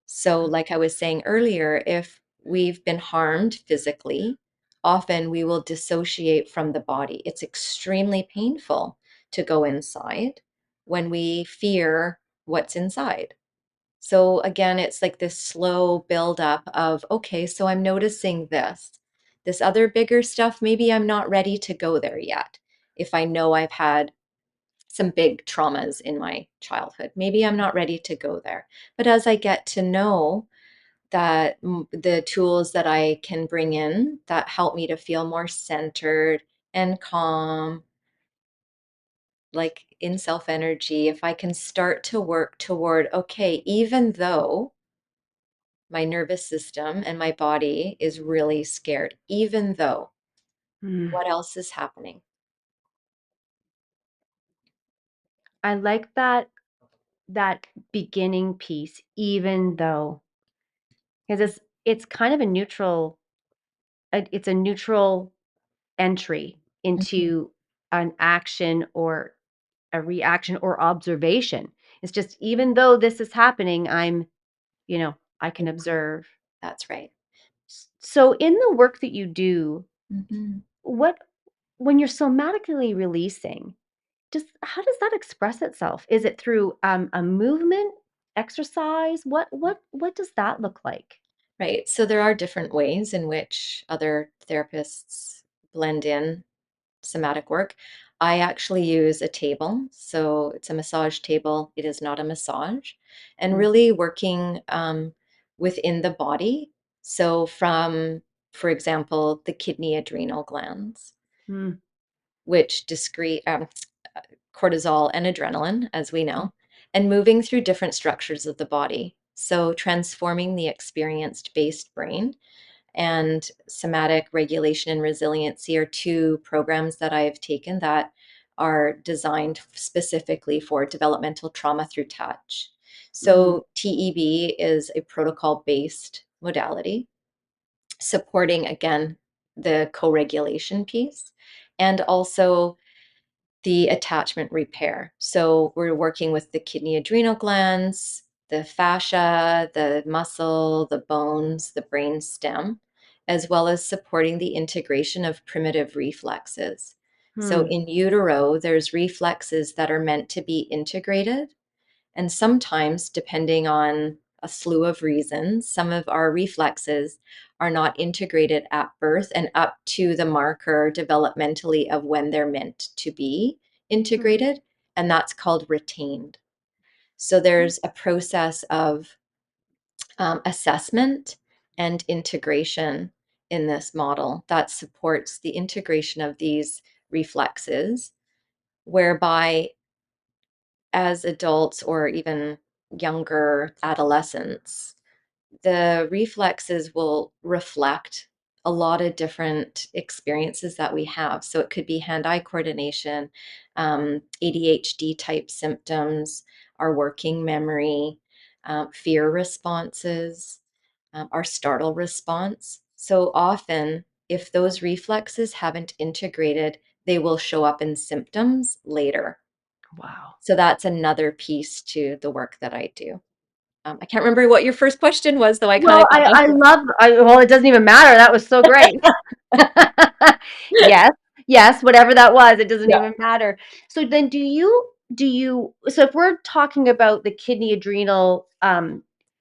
So, like I was saying earlier, if we've been harmed physically, often we will dissociate from the body. It's extremely painful to go inside when we fear what's inside. So, again, it's like this slow buildup of, okay, so I'm noticing this. This other bigger stuff, maybe I'm not ready to go there yet. If I know I've had some big traumas in my childhood, maybe I'm not ready to go there. But as I get to know, that the tools that I can bring in that help me to feel more centered and calm, like in self energy, if I can start to work toward, okay, even though my nervous system and my body is really scared, even though, mm. what else is happening? I like that beginning piece, even though, because it's kind of a neutral, it's a neutral entry Mhm. into an action or a reaction or observation. It's just even though this is happening, I can Yeah, observe. that's right. So in the work that you do, Mhm. what when you're somatically releasing, just how does that express itself? Is it through a movement, exercise? What does that look like? Right. So there are different ways in which other therapists blend in somatic work. I actually use a table. So it's a massage table. It is not a massage. And Mm, really working within the body. So, from, for example, the kidney adrenal glands, mm, which discrete cortisol and adrenaline, as we mm, know, and moving through different structures of the body. So, transforming the experienced based brain and somatic regulation and resiliency are two programs that I've taken that are designed specifically for developmental trauma through touch. mm, So, TEB is a protocol based modality supporting, again, the co regulation piece and also the attachment repair. So we're working with the kidney adrenal glands, the fascia, the muscle, the bones, the brain stem, as well as supporting the integration of primitive reflexes. So mm, in utero, there's reflexes that are meant to be integrated. And sometimes, depending on a slew of reasons, some of our reflexes are not integrated at birth and up to the marker developmentally of when they're meant to be mm, integrated. And that's called retained. So mm, there's a process of assessment and integration in this model that supports the integration of these reflexes, whereby as adults or even younger adolescents, the reflexes will reflect a lot of different experiences that we have. So it could be hand-eye coordination, ADHD type symptoms, our working memory, fear responses, our startle response. So often, if those reflexes haven't integrated, they will show up in symptoms later. Wow. So that's another piece to the work that I do. I can't remember what your first question was, though I kind Well, of got I into love, well, it doesn't even matter. That was so great. Yes, yes, whatever that was, it doesn't it. even matter. So then so if we're talking about the kidney adrenal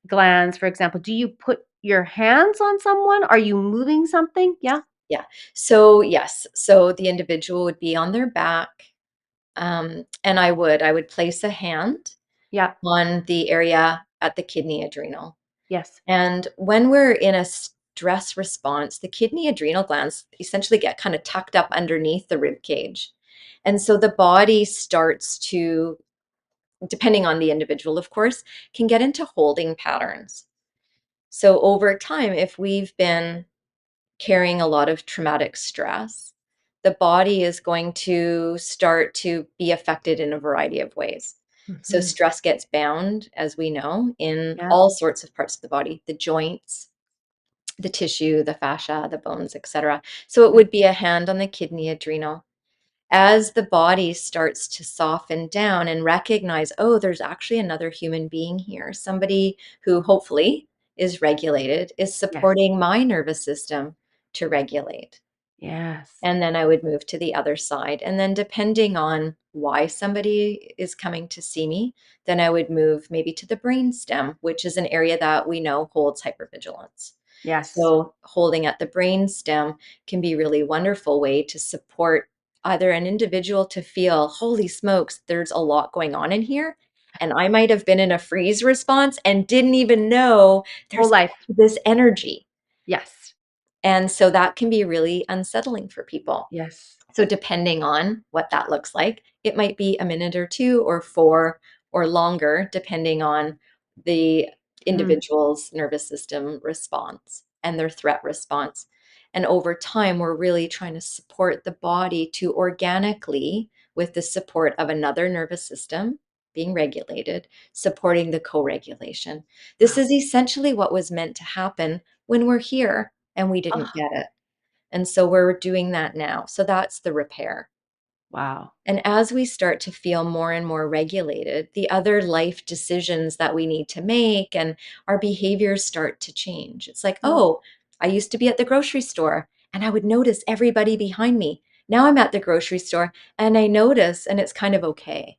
glands, for example, do you put your hands on someone? Are you moving something? Yeah. Yeah. So yes. So the individual would be on their back, and I would place a hand Yeah. on the area at the kidney adrenal. Yes. And when we're in a stress response, the kidney adrenal glands essentially get kind of tucked up underneath the rib cage. And so the body starts to, depending on the individual, of course, can get into holding patterns. So over time, if we've been carrying a lot of traumatic stress, the body is going to start to be affected in a variety of ways. So, Hmm. stress gets bound, as we know, in Yes. all sorts of parts of the body, the joints, the tissue, the fascia, the bones, etc. So, it Yeah. would be a hand on the kidney adrenal. As the body starts to soften down and recognize, oh, there's actually another human being here, somebody who hopefully is regulated, is Yes. supporting my nervous system to regulate. Yes. And then I would move to the other side. And then, depending on why somebody is coming to see me, then I would move maybe to the brain stem, which is an area that we know holds hypervigilance. Yes. So, holding at the brain stem can be a really wonderful way to support either an individual to feel, holy smokes, there's a lot going on in here. And I might have been in a freeze response and didn't even know Whole there's life. this energy. Yes. And so that can be really unsettling for people. Yes. So, depending on what that looks like, it might be a minute or two or four or longer, depending on the Mm. individual's nervous system response and their threat response. And over time, we're really trying to support the body to organically, with the support of another nervous system being regulated, supporting the co regulation. This Wow. is essentially what was meant to happen when we're here and we didn't Oh, get it. And so we're doing that now. So that's the repair. wow. And as we start to feel more and more regulated, the other life decisions that we need to make and our behaviors start to change. It's like, Mm. oh, I used to be at the grocery store and I would notice everybody behind me. Now I'm at the grocery store and I notice, and it's kind of okay.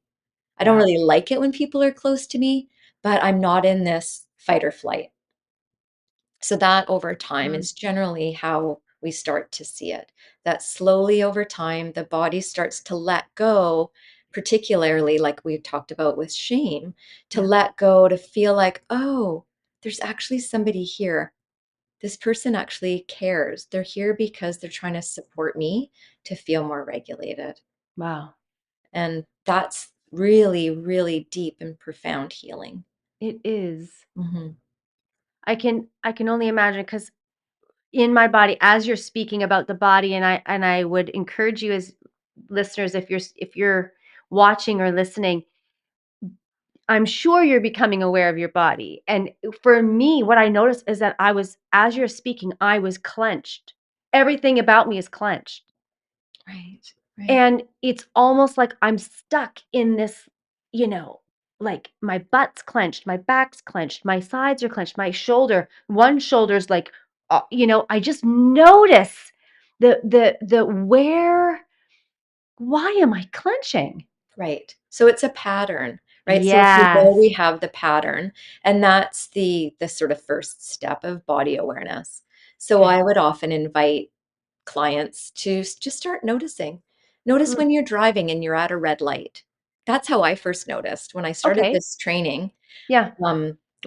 I don't Yeah. really like it when people are close to me, but I'm not in this fight or flight. So that over time Mm. is generally how we start to see it. That slowly over time, the body starts to let go, particularly like we talked about with shame, to Yeah. let go, to feel like, oh, there's actually somebody here. This person actually cares. They're here because they're trying to support me to feel more regulated. Wow. And that's really, really deep and profound healing. It is. Mhm. I can only imagine because in my body, as you're speaking about the body, and I would encourage you as listeners, if you're watching or listening, I'm sure you're becoming aware of your body. And for me, what I noticed is that as you're speaking, I was clenched. Everything about me is clenched. Right, right, And it's almost like I'm stuck in this, you know, like my butt's clenched, my back's clenched, my sides are clenched, my one shoulder's like, I just notice the why am I clenching? right. So it's a pattern, right? So if we know Yes. we have the pattern, and that's the sort of first step of body awareness. So Okay. I would often invite clients to just start noticing. Notice Mm, when you're driving and you're at a red light. That's how I first noticed when I started okay. this training, Yeah.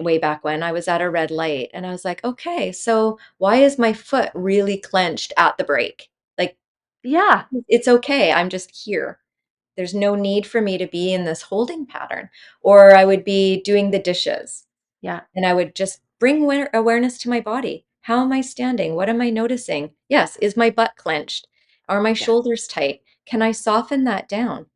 way back when I was at a red light, and I was like, okay, so why is my foot really clenched at the brake? Like, Yeah. it's okay. I'm just here. There's no need for me to be in this holding pattern. Or I would be doing the dishes Yeah. and I would just bring awareness to my body. How am I standing? What am I noticing? Yes, is my butt clenched? Are my Yes. shoulders tight? Can I soften that down?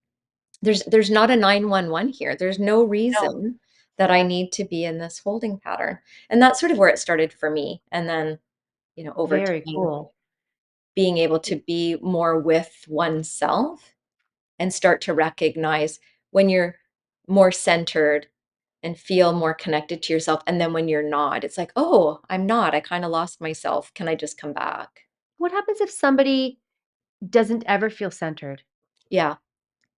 There's not a 911 here. There's no No. reason that I need to be in this holding pattern. And that's sort of where it started for me. And then, over Very time, cool. being able to be more with oneself and start to recognize when you're more centered and feel more connected to yourself. And then when you're not, it's like, oh, I'm not. I kind of lost myself. Can I just come back? What happens if somebody doesn't ever feel centered? Yeah,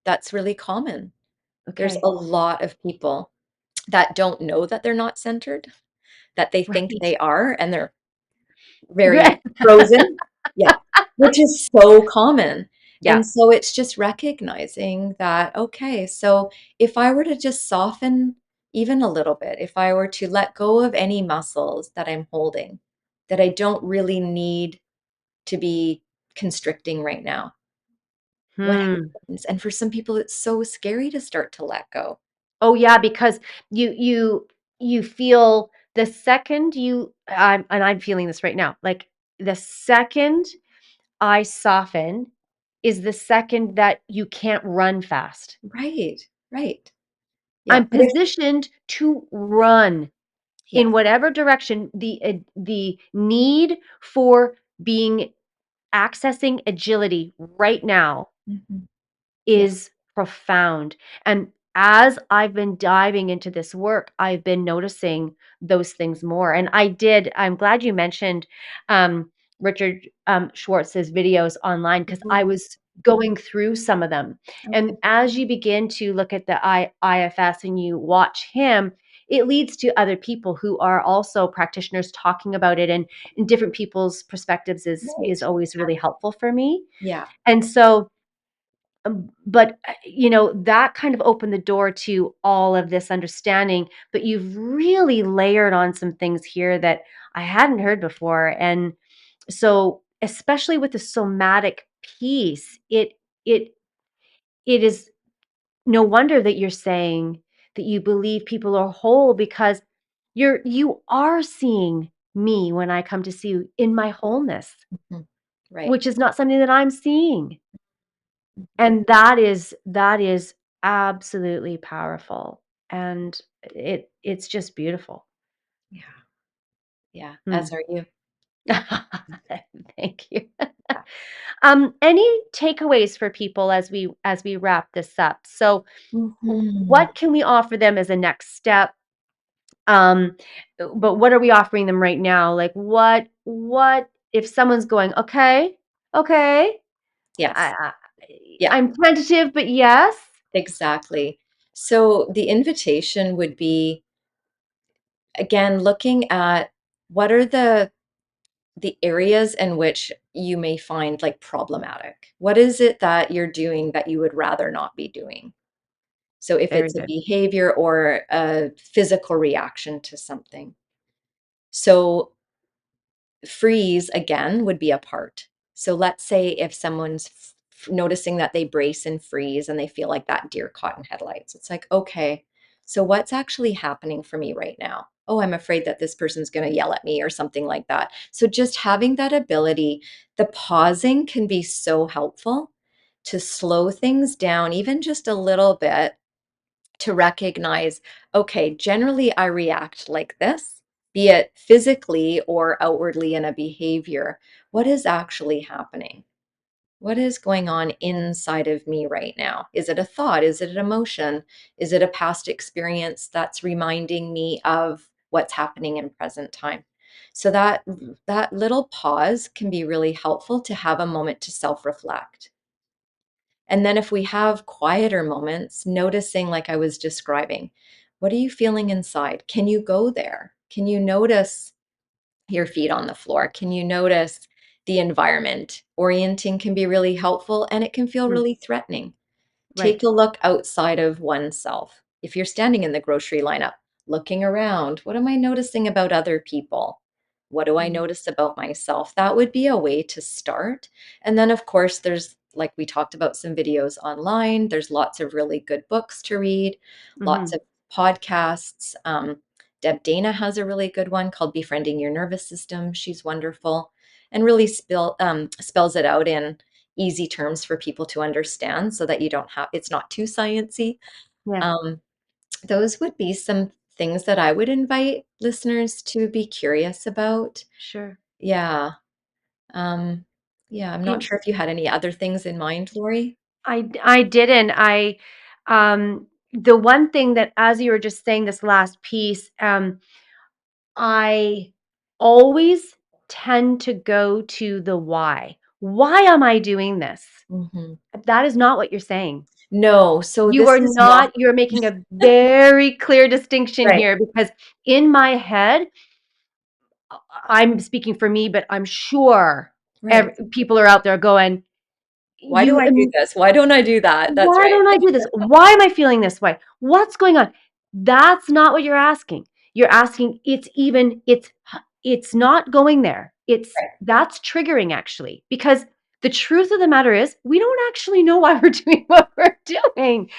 that's really common. There's Okay. a lot of people that don't know that they're not centered, that they think Right. they are, and they're very Right. frozen. Yeah, which is so common. Yeah. And so it's just recognizing that, okay, so if I were to just soften even a little bit, if I were to let go of any muscles that I'm holding, that I don't really need to be constricting right now, what Hmm. happens? And for some people, it's so scary to start to let go. Oh, yeah, because you feel the second I'm feeling this right now, like, the second I soften is the second that you can't run fast. Right, right. Yeah. I'm But if, positioned to run in yes. whatever direction. The need for being accessing agility right now Mhm. Yeah. is profound. And as I've been diving into this work, I've been noticing those things more. And I'm glad you mentioned Richard Schwartz's videos online, because I Mhm. was going through some of them. Okay. And as you begin to look at the IFS and you watch him, it leads to other people who are also practitioners talking about it, and different people's perspectives is Right. always really helpful for me. Yeah. And so but, that kind of opened the door to all of this understanding, but you've really layered on some things here that I hadn't heard before, and so, especially with the somatic piece, it it is no wonder that you're saying that you believe people are whole, because you are seeing me when I come to see you in my wholeness, Mhm. Right. which is not something that I'm seeing. Mhm. And that is absolutely powerful, and it's just beautiful. Yeah. Yeah. As Hmm. are you. Thank you. Any takeaways for people as we wrap this up? So, Mhm. what can we offer them as a next step? Um, but what are we offering them right now? Like, what if someone's going, okay, okay, Yes. I, I, Yeah, I'm tentative, but yes. exactly. So the invitation would be, again, looking at what are the areas in which you may find like problematic. What is it that you're doing that you would rather not be doing? So if Very it's a good. behavior or a physical reaction to something. So freeze again would be a part. So let's say if someone's noticing that they brace and freeze and they feel like that deer caught in headlights, it's like, okay, so what's actually happening for me right now? Oh, I'm afraid that this person's going to yell at me or something like that. So just having that ability, the pausing can be so helpful to slow things down, even just a little bit, to recognize, okay, generally I react like this, be it physically or outwardly in a behavior. What is actually happening? What is going on inside of me right now? Is it a thought? Is it an emotion? Is it a past experience that's reminding me of what's happening in present time? So that little pause can be really helpful to have a moment to self-reflect. And then if we have quieter moments, noticing, like I was describing, what are you feeling inside? Can you go there? Can you notice your feet on the floor? Can you notice the environment? Orienting can be really helpful and it can feel Mm, really threatening. Take right. a look outside of oneself. If you're standing in the grocery lineup, looking around, what am I noticing about other people? What do I Mhm, notice about myself? That would be a way to start. And then, of course, there's, like we talked about, some videos online. There's lots of really good books to read, lots mhm. of podcasts. Deb Dana has a really good one called Befriending Your Nervous System. She's wonderful and really spells it out in easy terms for people to understand so that you don't have it's not too sciencey. Yeah, Um, those would be some things that I would invite listeners to be curious about. sure. Yeah. Um, yeah, I'm not In sure if you had any other things in mind, Lori. I didn't. The one thing that as you were just saying this last piece, I always tend to go to the why. Why am I doing this? Hmm. That is not what you're saying. No, so You this are is not not, you're making a very clear distinction right, here because in my head, I'm speaking for me, but I'm sure right. people are out there going, Why do you I do this? Why don't I do that? That's why don't I right. do this? Why am I feeling this way? What's going on? That's not what you're asking. You're asking it's not going there. It's Right. that's triggering actually because the truth of the matter is we don't actually know why we're doing what we're doing.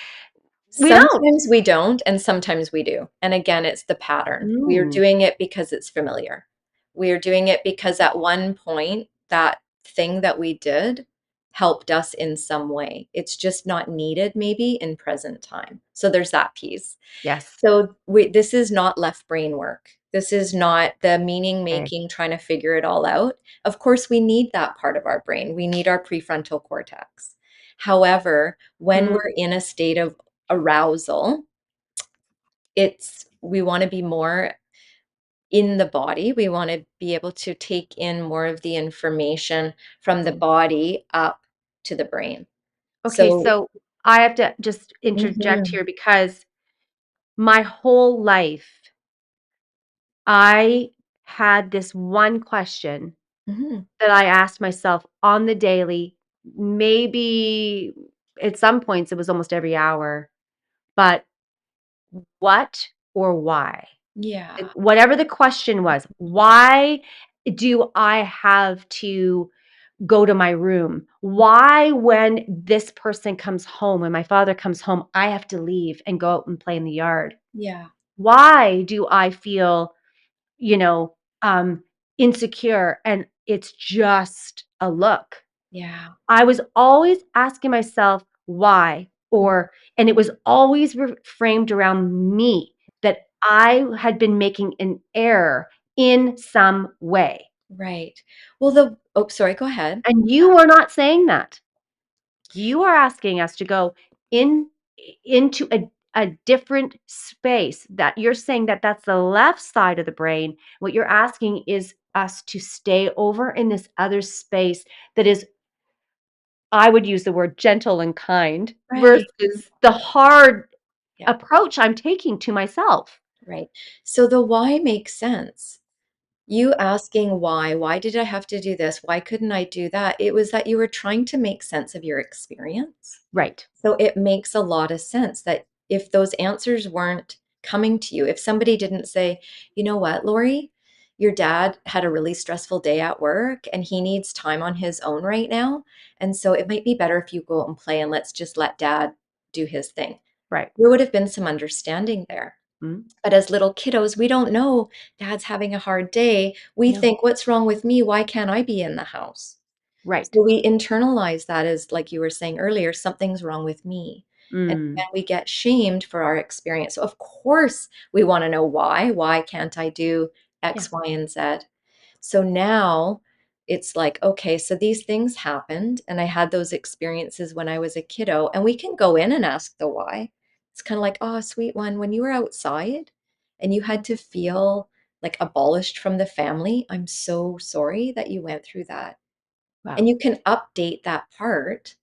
We don't. Sometimes we don't, and sometimes we do. And again, it's the pattern. We are Mm, doing it because it's familiar. We are doing it because at one point, that thing that we did helped us in some way. It's just not needed, maybe in present time. So there's that piece. yes. So this is not left brain work. This is not the meaning Okay. making, trying to figure it all out. Of course, we need that part of our brain. We need our prefrontal cortex. However, when Mm, we're in a state of arousal, we want to be more in the body. We want to be able to take in more of the information from the mm. body up to the brain. Okay, So, so I have to just interject mhm, here because my whole life I had this one question mhm, that I asked myself on the daily, maybe at some points it was almost every hour, but what or why? yeah, Whatever the question was, why do I have to go to my room? Why, when this person comes home, when my father comes home, I have to leave and go out and play in the yard? yeah, Why do I feel, you know, insecure and it's just a look? yeah, I was always asking myself why, and it was always framed around me that I had been making an error in some way. right. Well, oh, sorry, go ahead. And you are not saying that. You are asking us to go in into a different space that you're saying that that's the left side of the brain. What you're asking is us to stay over in this other space that is, I would use the word gentle and kind Right. versus the hard Yeah, approach I'm taking to myself. right. So the why makes sense. You asking why did I have to do this? Why couldn't I do that? It was that you were trying to make sense of your experience. Right. So it makes a lot of sense that if those answers weren't coming to you, if somebody didn't say, you know what, Lori, your dad had a really stressful day at work and he needs time on his own right now. And so it might be better if you go out and play and let's just let dad do his thing. Right. There would have been some understanding there. Mm, But as little kiddos, we don't know dad's having a hard day. We no. think, what's wrong with me? Why can't I be in the house? Right. So we internalize that as, like you were saying earlier, something's wrong with me. And Mm, then we get shamed for our experience. So, of course, we want to know why. Why can't I do yeah. X, Y, and Z? So now it's like, okay, so these things happened, and I had those experiences when I was a kiddo, and we can go in and ask the why. It's kind of like, oh, sweet one, when you were outside and you had to feel like abolished from the family, I'm so sorry that you went through that. And Wow. you can update that part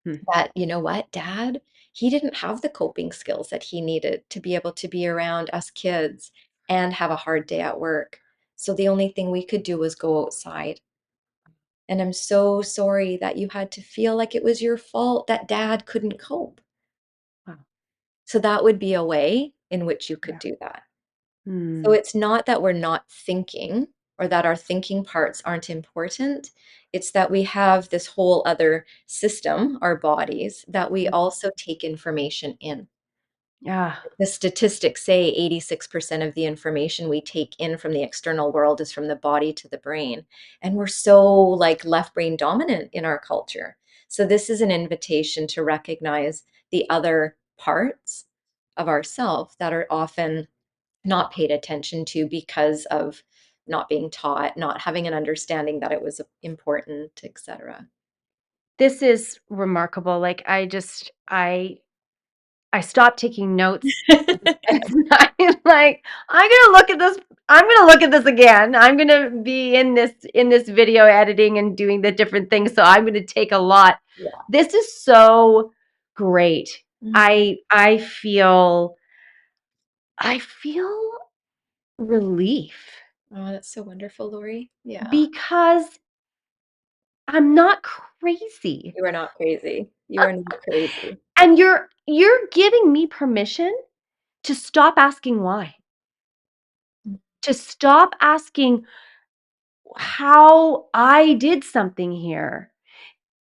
Hmm. that, you know what, dad, he didn't have the coping skills that he needed to be able to be around us kids and have a hard day at work. So the only thing we could do was go outside. And I'm so sorry that you had to feel like it was your fault that dad couldn't cope. Wow. So that would be a way in which you could Yeah. do that. So Mm, it's not that we're not thinking or that our thinking parts aren't important. It's that we have this whole other system, our bodies, that we mm, also take information in. Yeah. The statistics say 86% of the information we take in from the external world is from the body to the brain. And we're so like left brain dominant in our culture. So this is an invitation to recognize the other parts of ourself that are often not paid attention to because of not being taught, not having an understanding that it was important, etc. This is remarkable. Like I stopped taking notes. I'm like, I'm gonna look at this again. I'm gonna be in this video editing and doing the different things. So I'm gonna take a lot. Yeah. This is so great. Mhm. I feel relief Oh, that's so wonderful, Lori. Yeah. because I'm not crazy. You are not crazy. You are not crazy. And you're giving me permission to stop asking why. To stop asking how I did something here.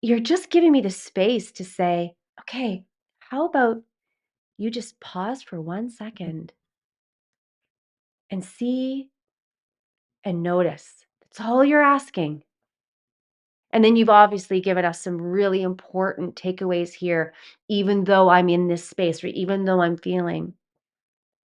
You're just giving me the space to say, okay, how about you just pause for 1 second and see and notice? That's all you're asking. And then you've obviously given us some really important takeaways here, even though I'm in this space or even though I'm feeling.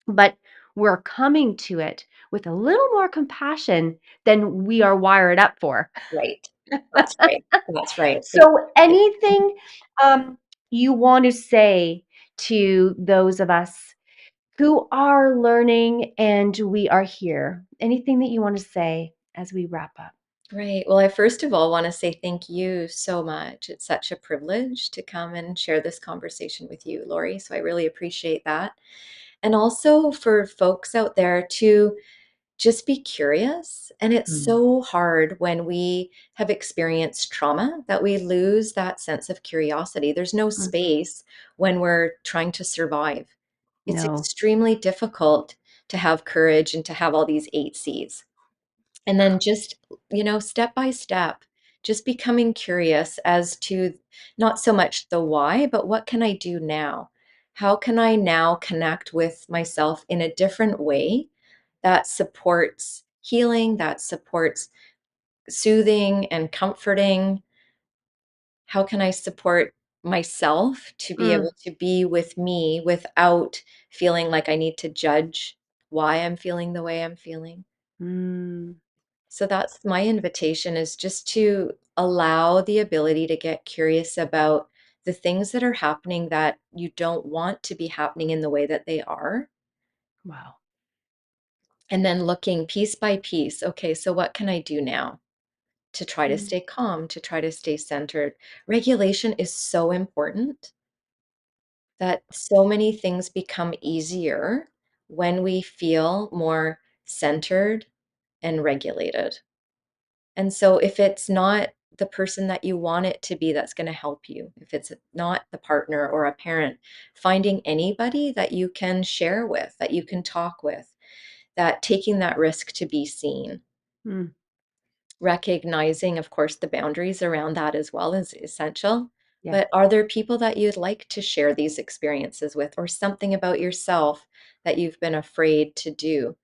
But we're coming to it with a little more compassion than we are wired up for. Right. That's right. That's right. So, Exactly. anything you want to say to those of us who are learning and we are here? Anything that you want to say as we wrap up? Right. Well, I first of all want to say thank you so much. It's such a privilege to come and share this conversation with you, Lori. So I really appreciate that. And also for folks out there to just be curious. And it's Mm, so hard when we have experienced trauma that we lose that sense of curiosity. There's no mhm. space when we're trying to survive. It's No. extremely difficult to have courage and to have all these 8 C's. And then just, step by step, just becoming curious as to not so much the why, but what can I do now? How can I now connect with myself in a different way that supports healing, that supports soothing and comforting? How can I support myself to be Mm, able to be with me without feeling like I need to judge why I'm feeling the way I'm feeling? mm. So that's my invitation, is just to allow the ability to get curious about the things that are happening that you don't want to be happening in the way that they are. Wow. And then looking piece by piece, okay, so what can I do now to try to Mm, stay calm, to try to stay centered? Regulation is so important, that so many things become easier when we feel more centered and regulated. And so if it's not the person that you want it to be that's going to help you, if it's not the partner or a parent, finding anybody that you can share with, that you can talk with, that taking that risk to be seen, mm. recognizing, of course, the boundaries around that as well is essential. Yes. But are there people that you'd like to share these experiences with, or something about yourself that you've been afraid to do?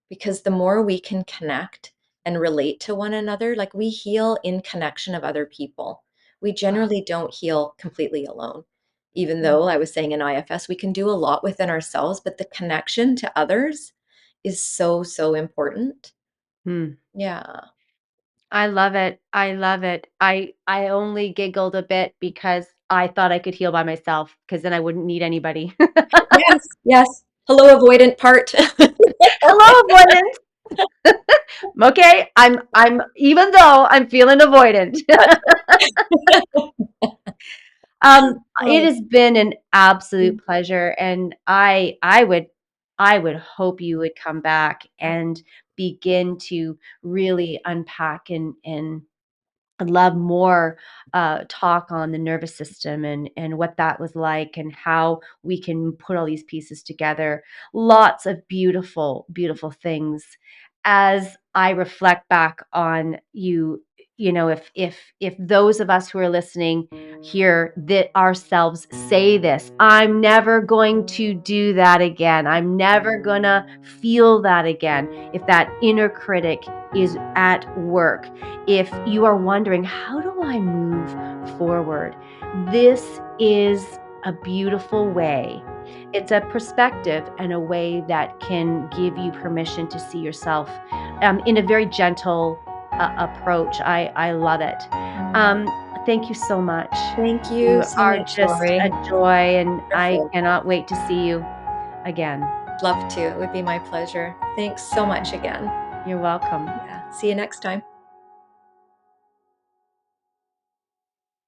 Because the more we can connect and relate to one another, like we heal in connection of other people. We Wow. generally don't heal completely alone. Even Mm, though I was saying in IFS, we can do a lot within ourselves, but the connection to others is so, so important. mm. Yeah. I love it. I love it. I only giggled a bit because I thought I could heal by myself because then I wouldn't need anybody. Yes. Yes. Hello, avoidant part. Hello, avoidant. Okay, I'm even though I'm feeling avoidant. That's It right. has been an absolute pleasure, and I would hope you would come back and begin to really unpack and I'd love more talk on the nervous system and what that was like and how we can put all these pieces together. Lots of beautiful, beautiful things. As I reflect back on you, if those of us who are listening hear that ourselves say this, I'm never going to do that again, I'm never gonna feel that again, if that inner critic is at work, if you are wondering, how do I move forward, this is a beautiful way. It's a perspective and a way that can give you permission to see yourself in a very gentle approach. I love it. Mm. Um, Thank you so much. Thank you You so are much, just a Lori. joy, and I Wonderful. cannot wait to see you again. Love to. It would be my pleasure. Thanks so much again. You're welcome. Yeah. See you next time.